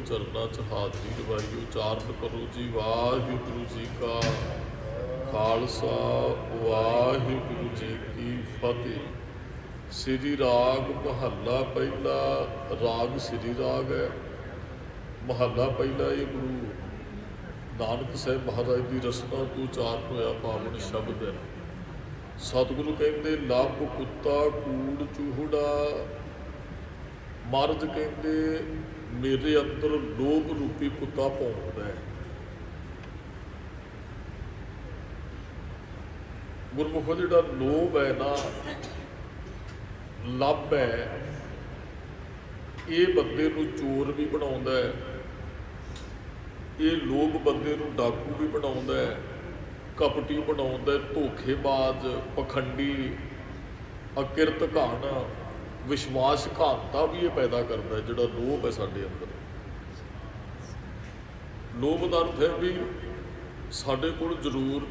ਚਰਨਾਂ 'ਚ ਹਾਜ਼ਰੀ ਲਵਾਈ। ਉਚਾਰਨ ਕਰੋ ਜੀ ਵਾਹਿਗੁਰੂ ਜੀ ਕਾ ਖਾਲਸਾ ਵਾਹਿਗੁਰੂ ਜੀ ਕੀ ਫਤਿਹ। ਸ੍ਰੀ ਰਾਗ ਮਹੱਲਾ ਪਹਿਲਾ। ਰਾਗ ਸ੍ਰੀ ਰਾਗ ਹੈ। ਮਹੱਲਾ ਪਹਿਲਾ ਇਹ ਗੁਰੂ ਨਾਨਕ ਸਾਹਿਬ ਮਹਾਰਾਜ ਦੀ ਰਸਨਾ ਤੋਂ ਉਚਾਰਨ ਹੋਇਆ ਪਾਵਨ ਸ਼ਬਦ ਹੈ। ਸਤਿਗੁਰੂ ਕਹਿੰਦੇ ਲੱਭ ਕੁੱਤਾ ਕੂੜ ਚੂਹੜਾ। ਮਹਾਰਾਜ ਕਹਿੰਦੇ ਮੇਰੇ ਅੰਦਰ ਲੋਭ ਰੂਪੀ ਕੁੱਤਾ ਭੌਂਕਦਾ ਹੈ। ਗੁਰਮੁਖੋ ਜਿਹੜਾ ਲੋਭ ਹੈ ਨਾ, ਲੱਭ ਹੈ, ਇਹ ਬੰਦੇ ਨੂੰ ਚੋਰ ਵੀ ਬਣਾਉਂਦਾ ਹੈ। ਇਹ ਲੋਭ ਬੰਦੇ ਨੂੰ ਡਾਕੂ ਵੀ ਬਣਾਉਂਦਾ ਹੈ, ਕਪਟੀ ਬਣਾਉਂਦਾ ਹੈ, ਧੋਖੇਬਾਜ਼, ਪਖੰਡੀ, ਅਕਿਰਤਘਾਨ, ਵਿਸ਼ਵਾਸਘਾਤਾ ਵੀ ਇਹ ਪੈਦਾ ਕਰਦਾ ਹੈ। ਜਿਹੜਾ ਲੋਭ ਹੈ ਸਾਡੇ ਅੰਦਰ, ਲੋਭ ਦਾ ਅਰਥ ਹੈ ਵੀ ਸਾਡੇ ਕੋਲ ਜ਼ਰੂਰ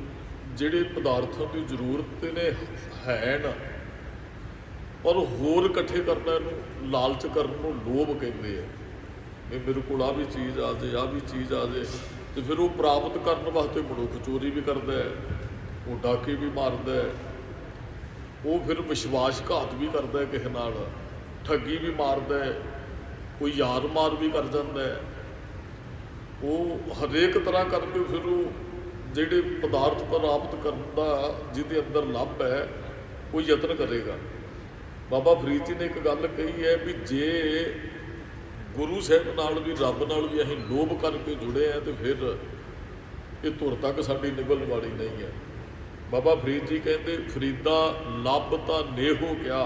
ਜਿਹੜੇ ਪਦਾਰਥਾਂ ਦੀ ਜ਼ਰੂਰਤ ਨੇ ਹੈ ਨਾ, ਪਰ ਹੋਰ ਇਕੱਠੇ ਕਰਨਾ, ਇਹਨੂੰ ਲਾਲਚ ਕਰਨ ਨੂੰ ਲੋਭ ਕਹਿੰਦੇ ਆ। ਵੀ ਮੇਰੇ ਕੋਲ ਆਹ ਵੀ ਚੀਜ਼ ਆ ਜਾਏ, ਆਹ ਵੀ ਚੀਜ਼ ਆ ਜਾਏ, ਅਤੇ ਫਿਰ ਉਹ ਪ੍ਰਾਪਤ ਕਰਨ ਵਾਸਤੇ ਮਨੁੱਖ ਚੋਰੀ ਵੀ ਕਰਦਾ ਹੈ, ਉਹ ਡਾਕੇ ਵੀ ਮਾਰਦਾ ਹੈ, ਉਹ ਫਿਰ ਵਿਸ਼ਵਾਸਘਾਤ ਵੀ ਕਰਦਾ ਹੈ, ਕਿਸੇ ਨਾਲ ਠੱਗੀ ਵੀ ਮਾਰਦਾ ਹੈ, ਕੋਈ ਯਾਰ ਮਾਰ ਵੀ ਕਰ ਜਾਂਦਾ ਹੈ। ਉਹ ਹਰੇਕ ਤਰ੍ਹਾਂ ਕਰਕੇ ਫਿਰ ਉਹ ਜਿਹੜੇ ਪਦਾਰਥ ਪ੍ਰਾਪਤ ਕਰਨ ਦਾ ਜਿਹਦੇ ਅੰਦਰ ਲੱਭ ਹੈ, ਉਹ ਯਤਨ ਕਰੇਗਾ। ਬਾਬਾ ਫਰੀਦ ਜੀ ਨੇ ਇੱਕ ਗੱਲ ਕਹੀ ਹੈ ਵੀ ਜੇ ਗੁਰੂ ਸਾਹਿਬ ਨਾਲ ਵੀ, ਰੱਬ ਨਾਲ ਵੀ ਅਸੀਂ ਲੋਭ ਕਰਕੇ ਜੁੜੇ ਹਾਂ, ਅਤੇ ਫਿਰ ਇਹ ਧੁਰ ਤੱਕ ਸਾਡੀ ਨਿਭਣ ਵਾਲੀ ਨਹੀਂ ਹੈ। ਬਾਬਾ ਫਰੀਦ ਜੀ ਕਹਿੰਦੇ ਫਰੀਦਾ ਲੱਭ ਤਾਂ ਨੇਹੋ ਕਿਆ।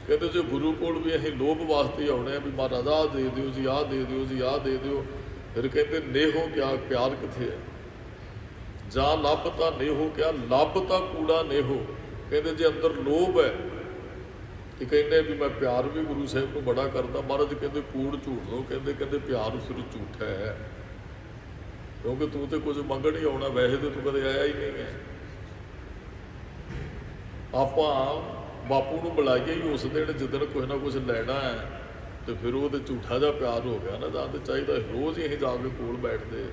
ਕਹਿੰਦੇ ਜੇ ਗੁਰੂ ਕੋਲ ਵੀ ਅਸੀਂ ਲੋਭ ਵਾਸਤੇ ਆਉਣੇ ਆ ਵੀ ਮਹਾਰਾਜ ਆਹ ਦੇ ਦਿਓ ਜੀ, ਆਹ ਦੇ ਦਿਓ ਜੀ, ਆਹ ਦੇ ਦਿਓ, ਫਿਰ ਕਹਿੰਦੇ ਨੇਹੋ ਕਿਆ, ਪਿਆਰ ਕਿੱਥੇ ਹੈ? ਜਾਂ ਲੱਭ ਤਾਂ ਨੇਹੋ ਕਿਆ, ਲੱਭ ਤਾਂ ਕੂੜਾ ਨੇਹੋ। ਕਹਿੰਦੇ ਜੇ ਅੰਦਰ ਲੋਭ ਹੈ ਤੇ ਕਹਿੰਦੇ ਵੀ ਮੈਂ ਪਿਆਰ ਵੀ ਗੁਰੂ ਸਾਹਿਬ ਨੂੰ ਬੜਾ ਕਰਦਾ। ਮਹਾਰਾਜ ਕਹਿੰਦੇ ਕੂੜ ਝੂਠ ਦੋ। ਕਹਿੰਦੇ ਪਿਆਰ ਫਿਰ ਝੂਠਾ ਹੈ, ਕਿਉਂਕਿ ਤੂੰ ਤੇ ਕੁਝ ਮੰਗਣ ਹੀ ਆਉਣਾ, ਵੈਸੇ ਤੇ ਤੂੰ ਕਦੇ ਆਇਆ ਹੀ ਨਹੀਂ ਹੈ। ਆਪਾਂ ਬਾਪੂ ਨੂੰ ਬੁਲਾਈਏ ਹੀ ਉਸ ਦਿਨ ਜਿੱਦਣ ਕੁਛ ਨਾ ਕੁਛ ਲੈਣਾ ਹੈ, ਅਤੇ ਫਿਰ ਉਹ ਤਾਂ ਝੂਠਾ ਜਿਹਾ ਪਿਆਰ ਹੋ ਗਿਆ ਨਾ। ਜਾਂ ਤਾਂ ਚਾਹੀਦਾ ਰੋਜ਼ ਹੀ ਅਸੀਂ ਜਾ ਕੇ ਕੋਲ ਬੈਠਦੇ,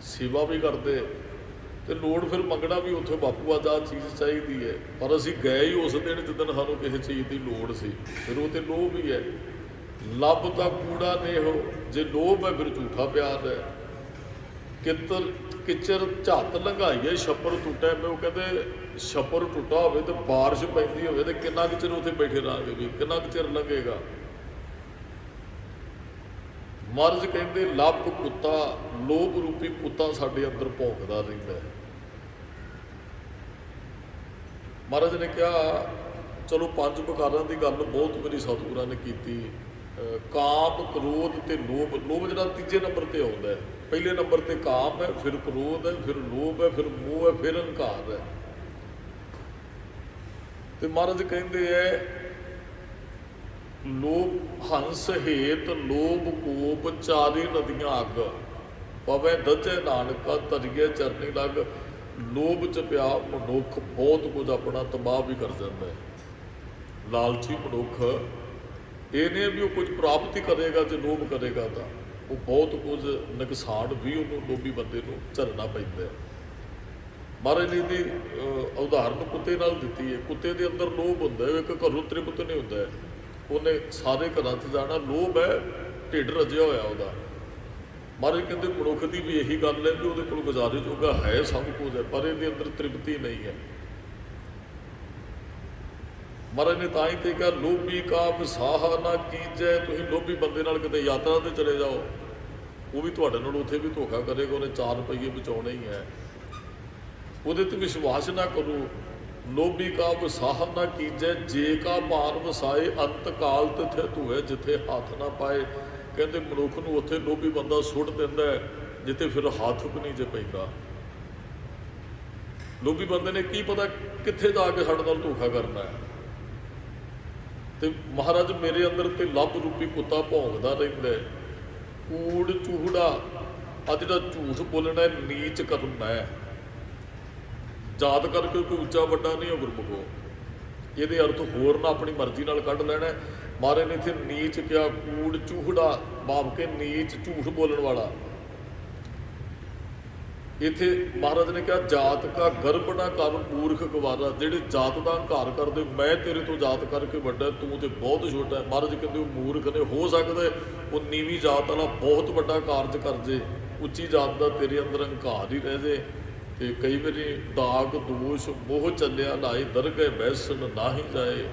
ਸੇਵਾ ਵੀ ਕਰਦੇ, ਅਤੇ ਲੋੜ ਫਿਰ ਮੰਗਣਾ ਵੀ ਉੱਥੇ ਬਾਪੂ ਅੱਜ ਆਹ ਚੀਜ਼ ਚਾਹੀਦੀ ਹੈ, ਪਰ ਅਸੀਂ ਗਏ ਹੀ ਉਸ ਦਿਨ ਜਿੱਦਣ ਸਾਨੂੰ ਕਿਸੇ ਚੀਜ਼ ਦੀ ਲੋੜ ਸੀ। ਫਿਰ ਉਹ ਤਾਂ ਲੋਭ ਹੀ ਹੈ। ਲੱਭ ਤਾਂ ਕੂੜਾ ਨੇਹੋ, ਜੇ ਲੋਭ ਹੈ ਫਿਰ ਝੂਠਾ ਪਿਆਰ ਹੈ। ਕਿਚਰ ਝੱਤ ਲੰਘਾਈਏ ਛੱਪਰ ਟੁੱਟਿਆ। ਮੈਂ ਉਹ ਕਹਿੰਦੇ ਛੱਪਰ ਟੁੱਟਾ ਹੋਵੇ ਤੇ ਬਾਰਿਸ਼ ਪੈਂਦੀ ਹੋਵੇ ਤੇ ਕਿੰਨਾ ਕੁ ਚਿਰ ਉੱਥੇ ਬੈਠੇ ਰਹਾਂਗੇ, ਵੀ ਕਿੰਨਾ ਕੁ ਚਿਰ ਲੰਘੇਗਾ। ਮਹਾਰਾਜ ਕਹਿੰਦੇ ਲੱਭ ਕੁੱਤਾ, ਲੋਭ ਰੂਪੀ ਕੁੱਤਾ ਸਾਡੇ ਅੰਦਰ ਭੌਂਕਦਾ ਰਹਿੰਦਾ ਹੈ। ਮਹਾਰਾਜ ਨੇ ਕਿਹਾ ਚਲੋ ਪੰਜ ਵਿਕਾਰਾਂ ਦੀ ਗੱਲ ਬਹੁਤ ਮੇਰੀ ਸਤਿਗੁਰਾਂ ਨੇ ਕੀਤੀ। ਕਾਮ, ਕ੍ਰੋਧ ਤੇ ਲੋਭ। ਲੋਭ ਜਿਹੜਾ ਤੀਜੇ ਨੰਬਰ ਤੇ ਆਉਂਦਾ ਹੈ। ਪਹਿਲੇ ਨੰਬਰ ਤੇ ਕਾਮ ਹੈ, ਫਿਰ ਕ੍ਰੋਧ ਹੈ, ਫਿਰ ਲੋਭ ਹੈ, ਫਿਰ ਮੋਹ ਹੈ, ਫਿਰ ਹੰਕਾਰ ਹੈ। ਤੇ ਮਹਾਰਾਜ ਕਹਿੰਦੇ ਹੈ ਲੋਭ ਹੰਸ ਹੇਤ ਲੋਭ ਕੋਪ, ਚਾਰੇ ਨਦੀਆਂ ਅੱਗ, ਪਵੇ ਦਜੇ ਨਾਨਕਾ ਤਰੀਏ ਚਰਨੀ ਲੱਗ। ਲੋਭ ਚ ਪਿਆ ਮਨੁੱਖ ਬਹੁਤ ਕੁਝ ਆਪਣਾ ਤਬਾਹ ਵੀ ਕਰ ਜਾਂਦਾ ਹੈ। ਲਾਲਚੀ ਮਨੁੱਖ ਇਹ ਨਹੀਂ ਵੀ ਉਹ ਕੁਝ ਪ੍ਰਾਪਤ ਹੀ ਕਰੇਗਾ, ਜੇ ਲੋਭ ਕਰੇਗਾ ਤਾਂ ਉਹ ਬਹੁਤ ਕੁਝ ਨੁਕਸਾਨ ਵੀ ਉਹਨੂੰ ਲੋਭੀ ਬੰਦੇ ਨੂੰ ਝੱਲਣਾ ਪੈਂਦਾ ਹੈ। ਮਹਾਰਾਜ ਨੇ ਇਹਦੀ ਉਦਾਹਰਨ ਕੁੱਤੇ ਨਾਲ ਦਿੱਤੀ ਹੈ। ਕੁੱਤੇ ਦੇ ਅੰਦਰ ਲੋਭ ਹੁੰਦਾ ਹੈ, ਇੱਕ ਘਰੋਂ ਤ੍ਰਿਪਤ ਨਹੀਂ ਹੁੰਦਾ ਹੈ, ਉਹਨੇ ਸਾਰੇ ਘਰਾਂ 'ਚ ਜਾਣਾ। ਲੋਭ ਹੈ, ਢਿੱਡ ਰੱਜਿਆ ਹੋਇਆ ਉਹਦਾ। ਮਹਾਰਾਜ ਕਹਿੰਦੇ ਮਨੁੱਖ ਦੀ ਵੀ ਇਹੀ ਗੱਲ ਹੈ ਵੀ ਉਹਦੇ ਕੋਲ ਗੁਜ਼ਾਰੇ ਜੋਗਾ ਹੈ, ਸਭ ਕੁਝ ਹੈ, ਪਰ ਇਹਦੇ ਅੰਦਰ ਤ੍ਰਿਪਤੀ ਨਹੀਂ ਹੈ। ਮਹਾਰਾਜ ਨੇ ਤਾਂ ਹੀ ਤੇ ਕਿਹਾ ਲੋਭੀ ਕਾ ਵਿਸਾਹ ਨਾ ਕੀਜੈ। ਤੁਸੀਂ ਲੋਭੀ ਬੰਦੇ ਨਾਲ ਕਿਤੇ ਯਾਤਰਾ 'ਤੇ ਚਲੇ ਜਾਓ, ਉਹ ਵੀ ਤੁਹਾਡੇ ਨਾਲ ਉੱਥੇ ਵੀ ਧੋਖਾ ਕਰੇਗਾ, ਉਹਨੇ 4 ਰੁਪਈਏ ਬਚਾਉਣੇ ਹੀ ਹੈ। ਉਹਦੇ 'ਤੇ ਵਿਸ਼ਵਾਸ ਨਾ ਕਰੋ। ਲੋਭੀ ਕਾ ਵਿਸਾਹ ਨਾ ਕੀਜੈ, ਜੇ ਕਾ ਭਾਰ ਵਸਾਏ, ਅੰਤ ਕਾਲ ਤਿੱਥੇ ਧੂਏ, ਜਿੱਥੇ ਹੱਥ ਨਾ ਪਾਏ। ਕਹਿੰਦੇ ਮਨੁੱਖ ਨੂੰ ਉੱਥੇ ਲੋਭੀ ਬੰਦਾ ਸੁੱਟ ਦਿੰਦਾ ਹੈ ਜਿੱਥੇ ਫਿਰ ਹੱਥ ਵੀ ਨਹੀਂ ਜੇ ਪੈਂਦਾ। ਲੋਭੀ ਬੰਦੇ ਨੇ ਕੀ ਪਤਾ ਕਿੱਥੇ ਜਾ ਕੇ ਸਾਡੇ ਨਾਲ ਧੋਖਾ ਕਰਨਾ ਹੈ। ਤੇ ਮਹਾਰਾਜ ਮੇਰੇ ਅੰਦਰ ਤੇ ਲੱਭ ਰੂਪੀ ਕੁੱਤਾ ਭੌਂਕਦਾ ਰਹਿੰਦਾ ਹੈ। ਕੂੜ ਚੂਹੜਾ, ਆ ਜਿਹੜਾ ਝੂਠ ਬੋਲਣਾ ਹੈ, ਨੀਚ ਕਰਨਾ ਹੈ। ਯਾਦ ਕਰਕੇ ਕੋਈ ਉੱਚਾ ਵੱਡਾ ਨਹੀਂ ਹੈ ਗੁਰਮੁਖੋ। ਇਹਦੇ ਅਰਥ ਹੋਰ ਨਾ ਆਪਣੀ ਮਰਜ਼ੀ ਨਾਲ ਕੱਢ ਲੈਣਾ। ਮਹਾਰਾਜ ਨੇ ਇੱਥੇ ਨੀਚ ਕਿਹਾ, ਕੂੜ ਚੂਹੜਾ, ਭਾਵ ਕਿ ਨੀਚ, ਝੂਠ ਬੋਲਣ ਵਾਲਾ। ਇੱਥੇ ਮਹਾਰਾਜ ਨੇ ਕਿਹਾ ਜਾਤ ਕਾ ਗਰਭ ਨਾ ਕਰ ਮੂਰਖ ਗਵਾਰਾ। ਜਿਹੜੇ ਜਾਤ ਦਾ ਹੰਕਾਰ ਕਰਦੇ, ਮੈਂ ਤੇਰੇ ਤੋਂ ਜਾਤ ਕਰਕੇ ਵੱਡਾ, ਤੂੰ ਤੇ ਬਹੁਤ ਛੋਟਾ ਹੈ। ਮਹਾਰਾਜ ਕਹਿੰਦੇ ਉਹ ਮੂਰਖ ਨੇ। ਹੋ ਸਕਦਾ ਉਹ ਨੀਵੀਂ ਜਾਤ ਵਾਲਾ ਬਹੁਤ ਵੱਡਾ ਕਾਰਜ ਕਰ ਜੇ, ਉੱਚੀ ਜਾਤ ਦਾ ਤੇਰੇ ਅੰਦਰ ਹੰਕਾਰ ਹੀ ਰਹਿ ਜੇ। ਤੇ ਕਈ ਵਾਰੀ ਦਾਗ ਦੋਸ਼ ਮੋਹ ਚੱਲਿਆ ਲਾਏ, ਦਰਗਹਿ ਬੈਸਣ ਨਾਹੀ ਜਾਏ।